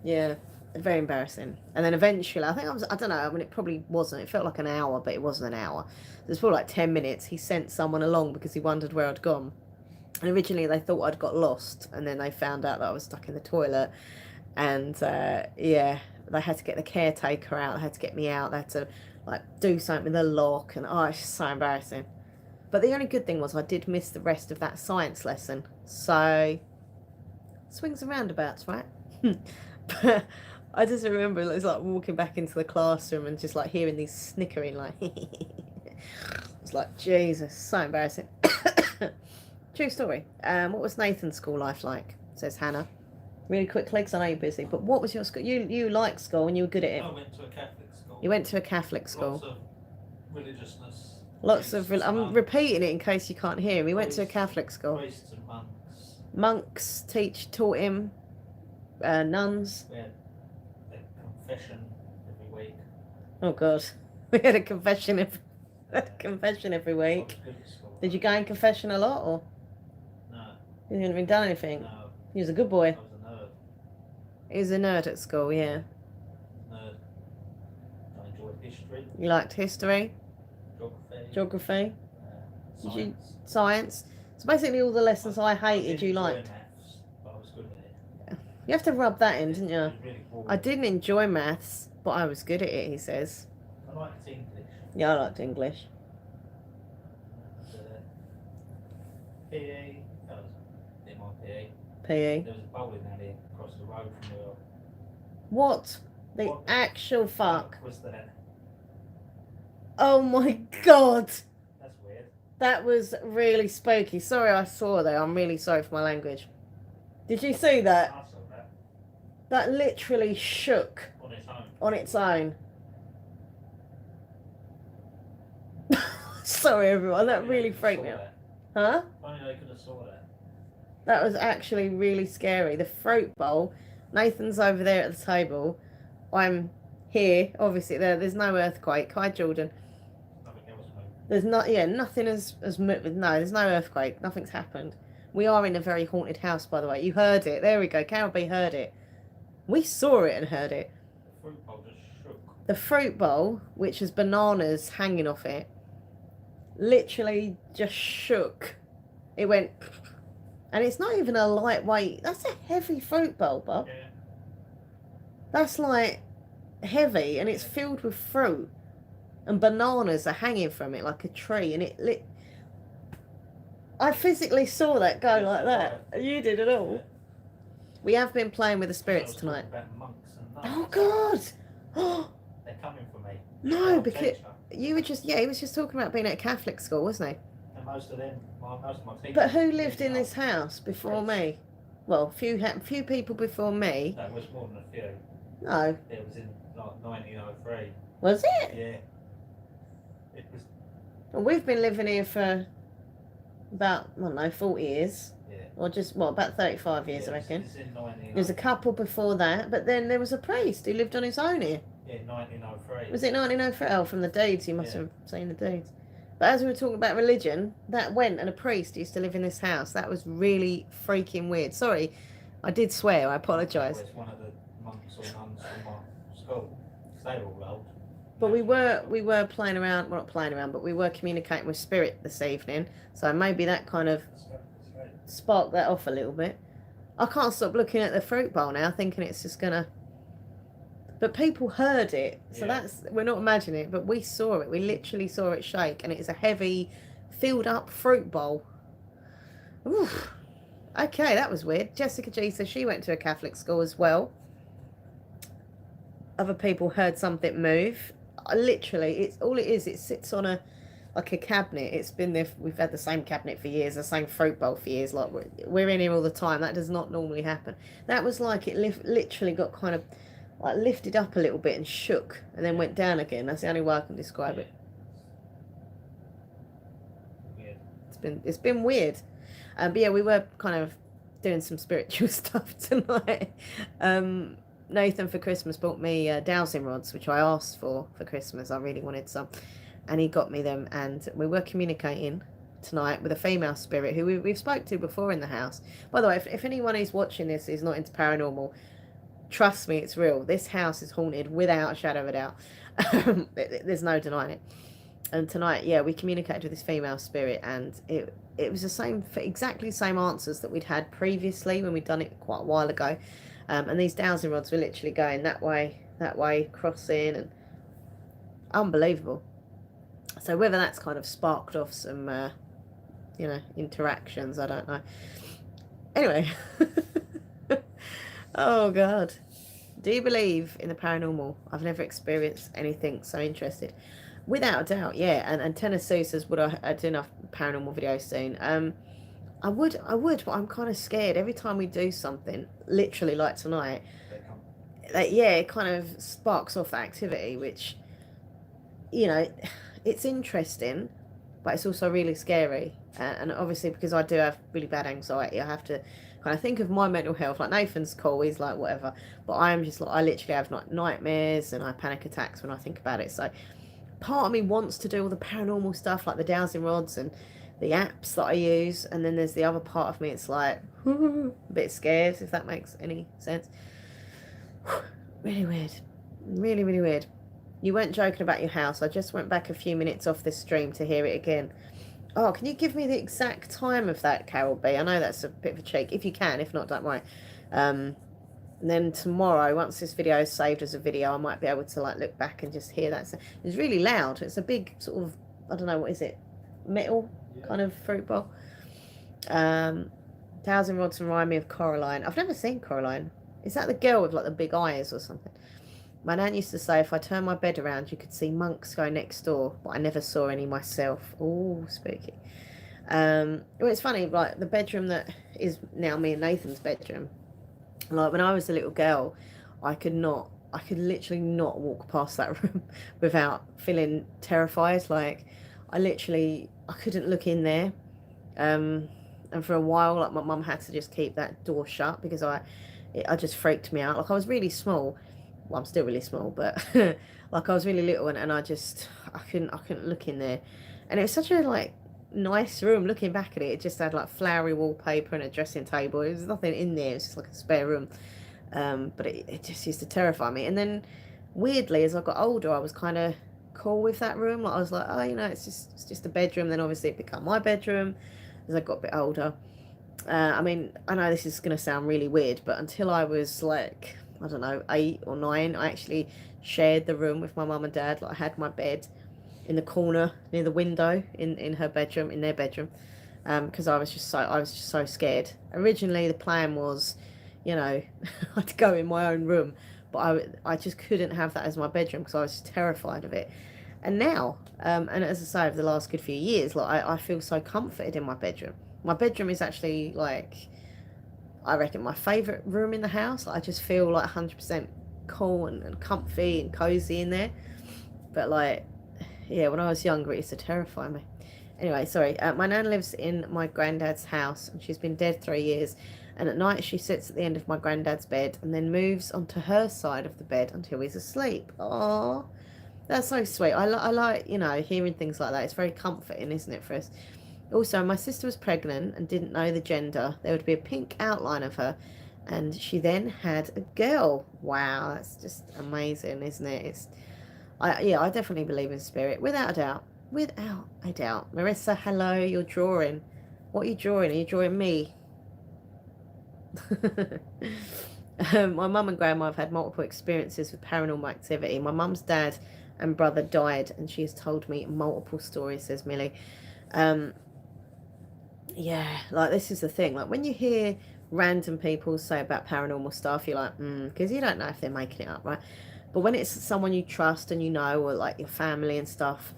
Yeah, very embarrassing. And then eventually, I don't know, I mean, it probably wasn't, it felt like an hour, but it wasn't an hour. It was probably like 10 minutes. He sent someone along because he wondered where I'd gone. And originally they thought I'd got lost, and then they found out that I was stuck in the toilet. And yeah, they had to get the caretaker out, they had to get me out, they had to like do something with the lock, and oh, it's just so embarrassing. But the only good thing was I did miss the rest of that science lesson. So, swings and roundabouts, right? But I just remember it was like walking back into the classroom and just like hearing these snickering, like, it's like, Jesus, so embarrassing. True story. What was Nathan's school life like? Says Hannah. Really quickly, because I know you're busy. But what was your school? You liked school and you were good at it. I went to a Catholic school. You went to a Catholic school. Lots of religiousness. I'm repeating it in case you can't hear him. He went to a Catholic school. Priests and monks. Monks taught him. Nuns. We had a confession every week. Oh God, we had a confession every week. Did you go in confession a lot, or? No. You hadn't even done anything. No. He was a good boy. I was a nerd. He was a nerd at school, yeah. Nerd. I enjoyed history. You liked history? Geography? Science? So basically all the lessons I hated, you liked. Maths, but I was good at it. You have to rub that in, didn't you? Really I didn't enjoy maths, but I was good at it, he says. I liked English. Yeah, I liked English. PE, that was in my PE. PE. There was a bowling alley across the road from where. What? The actual fuck? Was that? Oh my God. That's weird. That was really spooky. Sorry I saw that. I'm really sorry for my language. Did you see that? I saw that. That literally shook. On its own. On its own. Sorry everyone, that really freaked me out. Huh? Only they could have saw that. That was actually really scary. The fruit bowl. Nathan's over there at the table. I'm here. Obviously, there's no earthquake. Hi, Jordan. Nothing else moved. There's not. Yeah, nothing has moved. No, there's no earthquake. Nothing's happened. We are in a very haunted house, by the way. You heard it. There we go. Carol B heard it. We saw it and heard it. The fruit bowl just shook. The fruit bowl, which has bananas hanging off it, literally just shook. It went, and it's not even a lightweight. That's a heavy fruit bowl, Bob. Yeah. That's like heavy, and it's filled with fruit, and bananas are hanging from it like a tree, and it lit. I physically saw that go like that. You did it all. We have been playing with the spirits tonight. About monks and Oh nuns. God! They're coming for me. No, because you were just he was just talking about being at a Catholic school, wasn't he? And most of them, most of my teachers. But who lived in this house before me? Well, few people before me. No, it was more than a few. No. It was in like 1903. Was it? Yeah. It was. Well, we've been living here for about, I don't know, 40 years. Yeah. Or just, well, about 35 years, Yeah, I reckon. It was in 1903. There was a couple before that, but then there was a priest who lived on his own here. Yeah, 1903. Was it 1903? Oh, from the deeds, you must Yeah. have seen the deeds. But as we were talking about religion, that went and a priest used to live in this house. That was really freaking weird. Sorry, I did swear, I apologise. It was one of the monks or nuns from my school. They were all old. But we were playing around, well not playing around, but we were communicating with spirit this evening. So maybe that kind of sparked that off a little bit. I can't stop looking at the fruit bowl now, thinking it's just gonna. But people heard it, so that's, we're not imagining it, but we saw it. We literally saw it shake, and it's a heavy, filled up fruit bowl. Oof. Okay, that was weird. Jessica G says she went to a Catholic school as well. Other people heard something move. Literally, it's all it is. It sits on a cabinet. It's been there. We've had the same cabinet for years, the same fruit bowl for years. Like we're in here all the time. That does not normally happen. That was like it literally got kind of like lifted up a little bit and shook, and then went down again. That's the only way I can describe it. It's been weird. But yeah, we were kind of doing some spiritual stuff tonight. Nathan for Christmas bought me dowsing rods, which I asked for Christmas. I really wanted some. and he got me them, and we were communicating tonight with a female spirit who we've spoke to before in the house. By the way, if anyone who's watching this is not into paranormal, trust me, it's real. This house is haunted without a shadow of a doubt. There's no denying it. And tonight, yeah, we communicated with this female spirit, and it was the same, for exactly the same answers that we'd had previously when we'd done it quite a while ago. And these dowsing rods were literally going that way, crossing, and unbelievable. So whether that's kind of sparked off some, interactions, I don't know. Anyway, oh God. Do you believe in the paranormal? I've never experienced anything so interested. Without a doubt, yeah. And Tennessee says, would I do enough paranormal videos soon? I would, but I'm kind of scared. Every time we do something, literally like tonight, yeah, it kind of sparks off activity, which, it's interesting, but it's also really scary. And obviously, because I do have really bad anxiety, I have to kind of think of my mental health. Like Nathan's cool, he's like whatever, but I am just like, I literally have nightmares and I panic attacks when I think about it. So part of me wants to do all the paranormal stuff, like the dowsing rods and the apps that I use, and then there's the other part of me, it's like a bit scared, if that makes any sense. Really weird. Really, really weird. You weren't joking about your house. I just went back a few minutes off this stream to hear it again. Oh, can you give me the exact time of that, Carol B? I know that's a bit of a cheek. If you can, if not, don't worry. And then tomorrow, once this video is saved as a video, I might be able to like look back and just hear that. It's really loud. It's a big sort of, I don't know, what is it? Metal kind of fruit bowl. Dowsing rods remind me of Coraline. I've never seen Coraline. Is that the girl with like the big eyes or something? My nan used to say if I turned my bed around, you could see monks go next door, but I never saw any myself. Oh, spooky. Well, it's funny, like the bedroom that is now me and Nathan's bedroom. Like when I was a little girl, I could literally not walk past that room without feeling terrified. Like I couldn't look in there. And for a while, like my mum had to just keep that door shut because I just freaked me out. Like I was really small. Well, I'm still really small, but like I was really little, and I couldn't look in there. And it was such a like nice room. Looking back at it, it just had like flowery wallpaper and a dressing table. There was nothing in there. It was just like a spare room. But it just used to terrify me. And then weirdly, as I got older, I was kind of cool with that room. Like I was like, oh, it's just a bedroom. Then obviously it became my bedroom as I got a bit older. I mean, I know this is going to sound really weird, but until I was like, I don't know, 8 or 9, I actually shared the room with my mum and dad. Like I had my bed in the corner near the window in her bedroom, in their bedroom, because I was just so scared. Originally, the plan was, I'd go in my own room, but I just couldn't have that as my bedroom because I was terrified of it. And now, and as I say, over the last good few years, like I feel so comforted in my bedroom. My bedroom is actually like, I reckon, my favourite room in the house. Like, I just feel like 100% cool and comfy and cozy in there. But like, yeah, when I was younger, it used to terrify me. Anyway, sorry. My nan lives in my granddad's house, and she's been dead 3 years. And at night, she sits at the end of my granddad's bed and then moves onto her side of the bed until he's asleep. Oh, that's so sweet. I like, hearing things like that. It's very comforting, isn't it, for us? Also, my sister was pregnant and didn't know the gender. There would be a pink outline of her, and she then had a girl. Wow, that's just amazing, isn't it? I definitely believe in spirit, without a doubt. Without a doubt. Marissa, hello, you're drawing. What are you drawing? Are you drawing me? My mum and grandma have had multiple experiences with paranormal activity. My mum's dad and brother died, and she has told me multiple stories, says Millie. Yeah, like this is the thing. Like when you hear random people say about paranormal stuff, you're like, because you don't know if they're making it up, right? But when it's someone you trust and or like your family and stuff,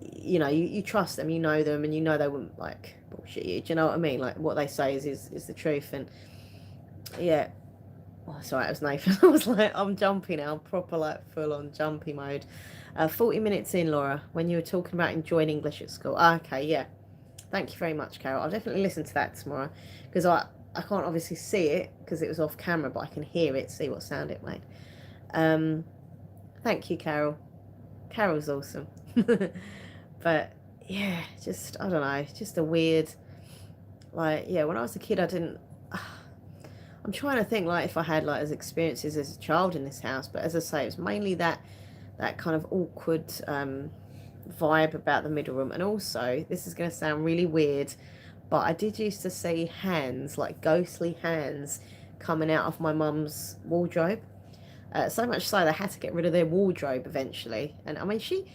you trust them, you know them, and you know they wouldn't like bullshit you. Do you know what I mean? Like what they say is the truth. And yeah, sorry, it was Nathan. I was like, I'm jumpy now, proper like full on jumpy mode. 40 minutes in, Laura, when you were talking about enjoying English at school. Okay, yeah. Thank you very much, Carol. I'll definitely listen to that tomorrow because I can't obviously see it because it was off camera, but I can hear it, see what sound it made. Thank you, Carol. Carol's awesome. But yeah, just, I don't know, just a weird, like, yeah, when I was a kid, I didn't, I'm trying to think, like, if I had, like, as experiences as a child in this house, but as I say, it's mainly that kind of awkward vibe about the middle room. And also, this is going to sound really weird, but I did used to see hands, like ghostly hands, coming out of my mum's wardrobe. So much so they had to get rid of their wardrobe eventually. And I mean, she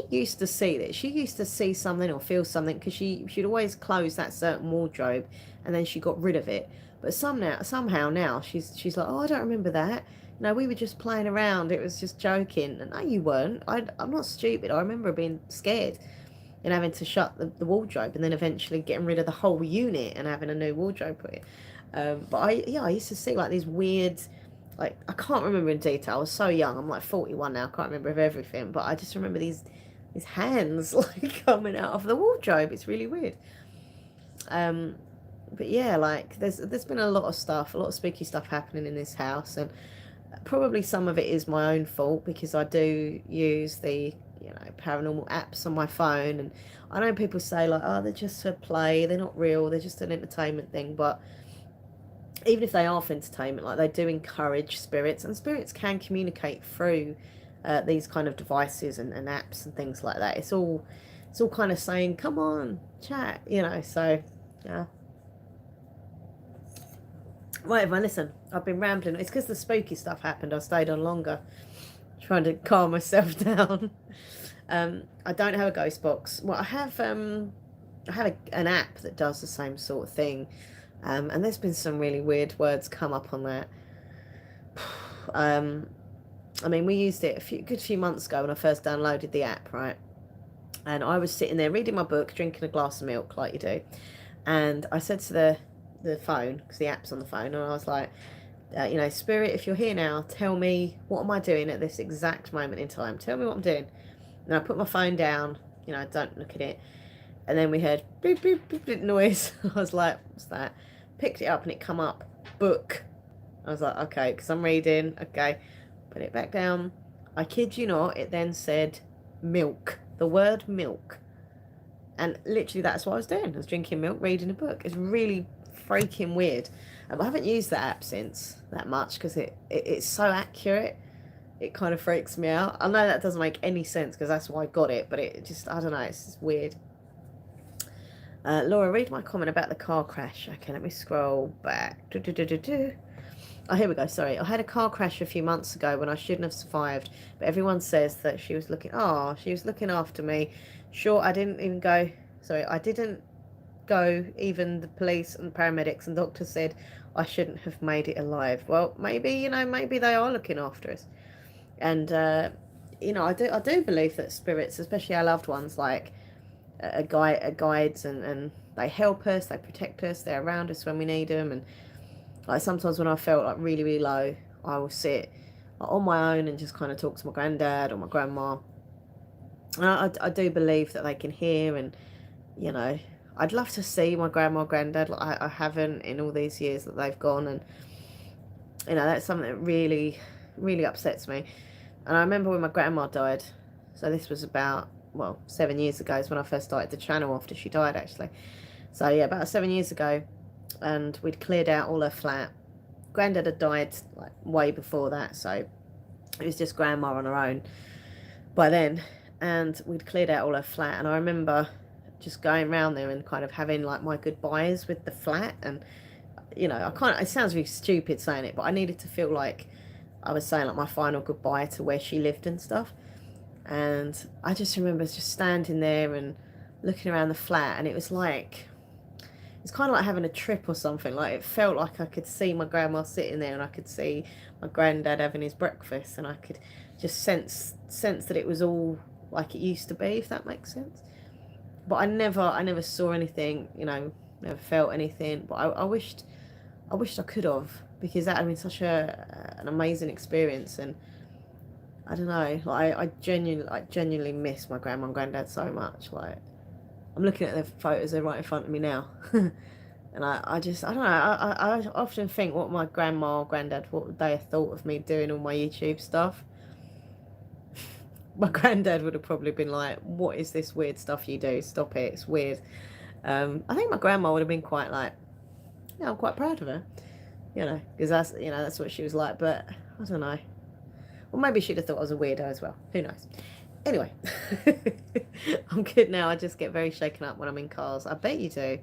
used to see that. She used to see something or feel something because she'd always close that certain wardrobe, and then she got rid of it. But somehow now she's like, oh, I don't remember that. No, we were just playing around. It was just joking. And no, you weren't. I'm not stupid. I remember being scared and having to shut the wardrobe, and then eventually getting rid of the whole unit and having a new wardrobe put in. But I used to see like these weird, like, I can't remember in detail. I was so young. I'm like 41 now. I can't remember of everything, but I just remember these hands like coming out of the wardrobe. It's really weird. Um, but yeah, like there's been a lot of stuff, a lot of spooky stuff happening in this house, and probably some of it is my own fault because I do use the paranormal apps on my phone, and I know people say like, oh, they're just for play, they're not real, they're just an entertainment thing, but even if they are for entertainment, like, they do encourage spirits, and spirits can communicate through these kind of devices and apps and things like that. It's all kind of saying, come on, chat, so yeah. Right, everyone, listen, I've been rambling. It's because the spooky stuff happened. I stayed on longer, trying to calm myself down. I don't have a ghost box. Well, I have an app that does the same sort of thing. And there's been some really weird words come up on that. Um, I mean, we used it a good few months ago when I first downloaded the app, right? And I was sitting there reading my book, drinking a glass of milk like you do. And I said to the phone, because the app's on the phone, and I was like, Spirit, if you're here now, tell me, what am I doing at this exact moment in time? Tell me what I'm doing. And I put my phone down, don't look at it. And then we heard beep, beep, beep, beep noise. I was like, what's that? Picked it up and it come up, book. I was like, okay, because I'm reading. Okay, put it back down. I kid you not, it then said milk, the word milk. And literally that's what I was doing. I was drinking milk, reading a book. It's really freaking weird. I haven't used that app since that much because it's so accurate. It kind of freaks me out. I know that doesn't make any sense because that's why I got it, but it just, I don't know, it's just weird. Laura, read my comment about the car crash. Okay, let me scroll back. Oh, here we go. Sorry. I had a car crash a few months ago when I shouldn't have survived, but everyone says that she was looking after me. Sure, I didn't even go. Sorry, I didn't go. Even the police and paramedics and doctors said I shouldn't have made it alive. Well, maybe, maybe they are looking after us. And, I do believe that spirits, especially our loved ones, like, guides, and they help us, they protect us, they're around us when we need them. And like sometimes when I felt like really, really low, I will sit like, on my own and just kind of talk to my granddad or my grandma. And I do believe that they can hear, and I'd love to see my grandma, granddad. Like I haven't in all these years that they've gone, and that's something that really, really upsets me. And I remember when my grandma died, so this was about, well, 7 years ago is when I first started the channel after she died, actually. So yeah, about 7 years ago, and we'd cleared out all her flat. Granddad had died like way before that, so it was just grandma on her own by then. And we'd cleared out all her flat, and I remember just going around there and kind of having like my goodbyes with the flat. And I can't, it sounds really stupid saying it, but I needed to feel like I was saying like my final goodbye to where she lived and stuff. And I just remember just standing there and looking around the flat, and it was like, it's kind of like having a trip or something. Like, it felt like I could see my grandma sitting there, and I could see my granddad having his breakfast, and I could just sense that it was all like it used to be, if that makes sense. But I never saw anything, never felt anything. But I wished I could have, because that had been such an amazing experience. And I don't know, like I genuinely miss my grandma and granddad so much. Like, I'm looking at their photos, they're right in front of me now. And I just, I don't know, I often think what my grandma or granddad, what would they have thought of me doing all my YouTube stuff. My granddad would have probably been like, "What is this weird stuff you do? Stop it! It's weird." I think my grandma would have been quite like, "Yeah, I'm quite proud of her," because that's what she was like. But I don't know. Well, maybe she'd have thought I was a weirdo as well. Who knows? Anyway, I'm good now. I just get very shaken up when I'm in cars. I bet you do.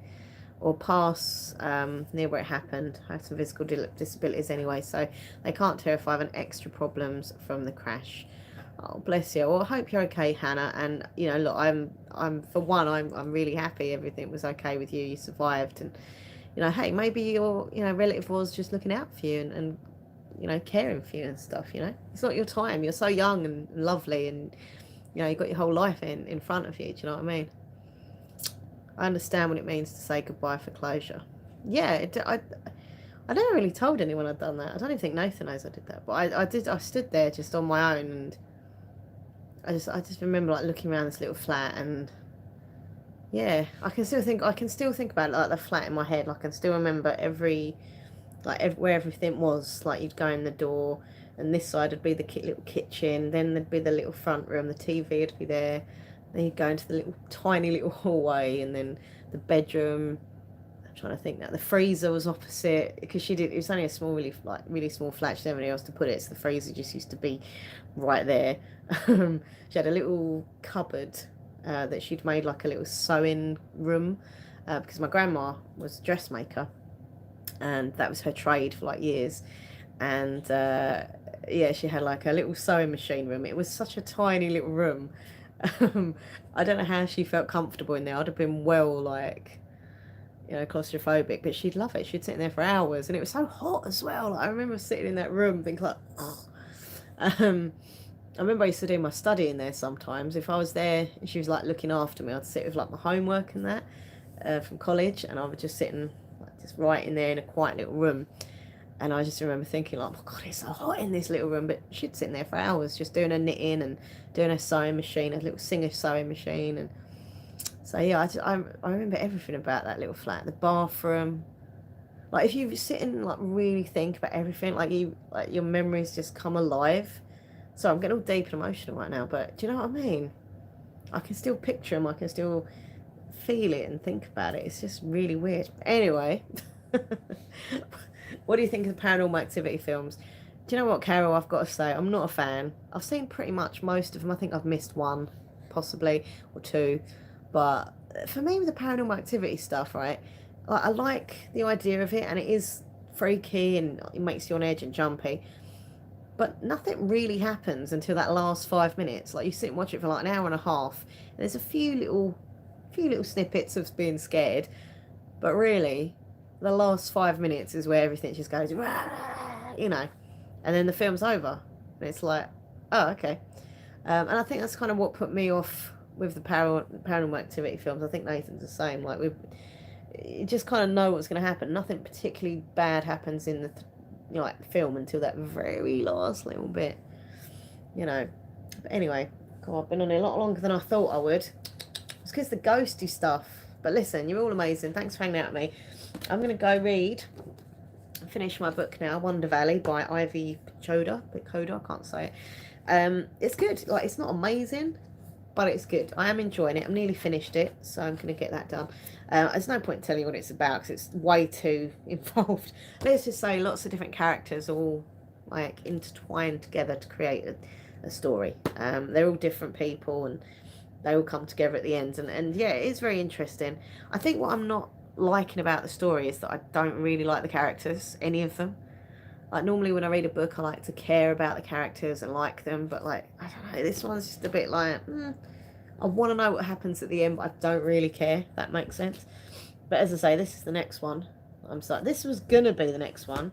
Or pass near where it happened. I have some physical disabilities anyway, so they can't tell if I have an extra problems from the crash. Oh, bless you. Well, I hope you're okay, Hannah. And look, I'm for one, I'm really happy everything was okay with you. You survived, and hey, maybe your relative was just looking out for you and caring for you and stuff. It's not your time. You're so young and lovely, and you got your whole life in front of you. Do you know what I mean? I understand what it means to say goodbye for closure. Yeah, I never really told anyone I'd done that. I don't even think Nathan knows I did that, but I did. I stood there just on my own, and I just remember like looking around this little flat, and yeah, I can still think about it, like the flat in my head. Like I can still remember where everything was. Like you'd go in the door, and this side would be the little kitchen, then there'd be the little front room, the TV would be there, then you'd go into the little tiny little hallway, and then the bedroom. I'm trying to think now. The freezer was opposite because it was only a small, really small flat. She didn't have anywhere else to put it, so the freezer just used to be right there. She had a little cupboard that she'd made like a little sewing room because my grandma was a dressmaker, and that was her trade for like years. And yeah, she had like a little sewing machine room. It was such a tiny little room. I don't know how she felt comfortable in there. I'd have been claustrophobic, but she'd love it. She'd sit in there for hours, and it was so hot as well. Like, I remember sitting in that room thinking like, oh. I remember I used to do my study in there sometimes. If I was there and she was like looking after me, I'd sit with like my homework and that from college, and I would just sit and just write in there in a quiet little room. And I just remember thinking like, oh God, it's so hot in this little room. But she'd sit in there for hours just doing her knitting and doing her sewing machine, a little Singer sewing machine. And so yeah, I remember everything about that little flat. The bathroom, like if you sit and like really think about everything, like your memories just come alive. So I'm getting all deep and emotional right now, but do you know what I mean? I can still picture them. I can still feel it and think about it. It's just really weird. Anyway, what do you think of the Paranormal Activity films? Do you know what, Carol? I've got to say, I'm not a fan. I've seen pretty much most of them. I think I've missed one, possibly, or two. But for me, with the Paranormal Activity stuff, right, I like the idea of it, and it is freaky and it makes you on edge and jumpy. But nothing really happens until that last 5 minutes. Like you sit and watch it for like an hour and a half, and there's a few little snippets of being scared, but really, the last 5 minutes is where everything just goes, and then the film's over, and it's like, oh, okay. And I think that's kind of what put me off with the Paranormal Activity films. I think Nathan's the same. Like you just kind of know what's going to happen. Nothing particularly bad happens in the like the film until that very last little bit, But anyway, God, I've been on it a lot longer than I thought I would. It's because the ghosty stuff. But listen, you're all amazing. Thanks for hanging out with me. I'm going to go finish my book now, Wonder Valley by Ivy Choda. I can't say it. It's good. Like, it's not amazing, but it's good. I am enjoying it. I'm nearly finished it, so I'm going to get that done. There's no point telling you what it's about because it's way too involved. Let's just say lots of different characters all like intertwined together to create a story. They're all different people, and they all come together at the end. And yeah, it is very interesting. I think what I'm not liking about the story is that I don't really like the characters, any of them. Like normally when I read a book, I like to care about the characters and like them, but like, I don't know, this one's just a bit like, I want to know what happens at the end, but I don't really care, if that makes sense. But as I say, this is the next one. I'm sorry, this was going to be the next one,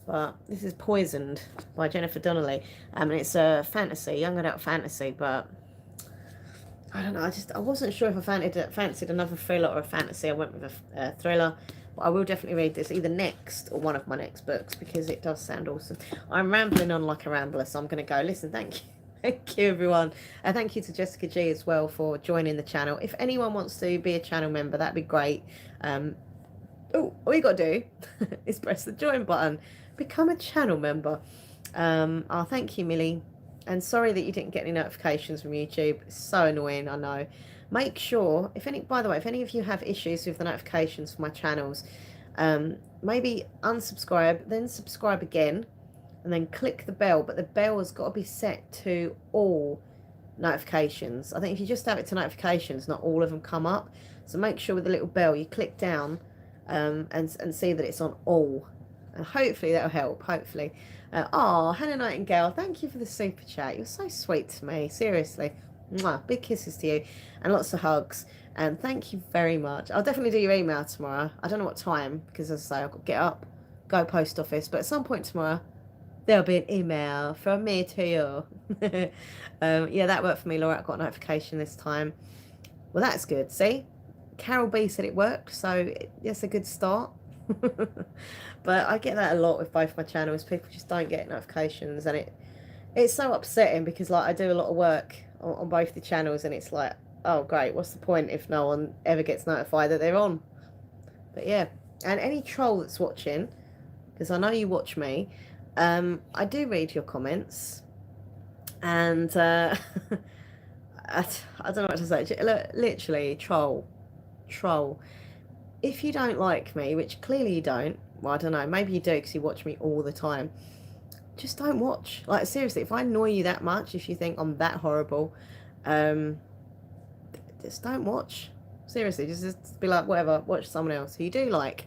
but this is Poisoned by Jennifer Donnelly. And it's a fantasy, young adult fantasy, but I don't know, I wasn't sure if I fancied another thriller or a fantasy. I went with a thriller. But I will definitely read this either next or one of my next books because it does sound awesome. I'm rambling on like a rambler, so I'm going to go. Listen, thank you. Thank you, everyone. Thank you to Jessica G as well for joining the channel. If anyone wants to be a channel member, that'd be great. All you got to do is press the join button. Become a channel member. Thank you, Millie. And sorry that you didn't get any notifications from YouTube. It's so annoying, I know. Make sure, by the way, if any of you have issues with the notifications for my channels, maybe unsubscribe, then subscribe again, and then click the bell. But the bell has got to be set to all notifications. I think if you just have it to notifications, not all of them come up. So make sure with the little bell you click down and see that it's on all. And hopefully that'll help. Hopefully. Hannah Nightingale, thank you for the super chat. You're so sweet to me. Seriously. Mwah, big kisses to you and lots of hugs. And thank you very much. I'll definitely do your email tomorrow. I don't know what time because, as I say, I've got to get up, go post office. But at some point tomorrow, there'll be an email from me to you. Yeah, that worked for me, Laura. I got a notification this time. Well, that's good. See? Carol B said it worked, so it's a good start. But I get that a lot with both my channels. People just don't get notifications, and it's so upsetting because like I do a lot of work on both the channels, and it's like, oh great, what's the point if no one ever gets notified that they're on? But yeah, and any troll that's watching, because I know you watch me, I do read your comments, and I don't know what to say. Literally, troll. If you don't like me, which clearly you don't, well, I don't know, maybe you do because you watch me all the time, just don't watch. Like, seriously, if I annoy you that much, if you think I'm that horrible, just don't watch. Seriously, just be like, whatever, watch someone else who you do like.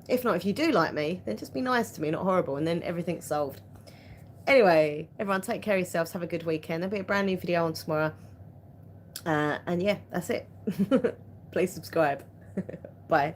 If not, if you do like me, then just be nice to me, not horrible, and then everything's solved. Anyway, everyone, take care of yourselves. Have a good weekend. There'll be a brand new video on tomorrow. And yeah, that's it. Please subscribe. Bye.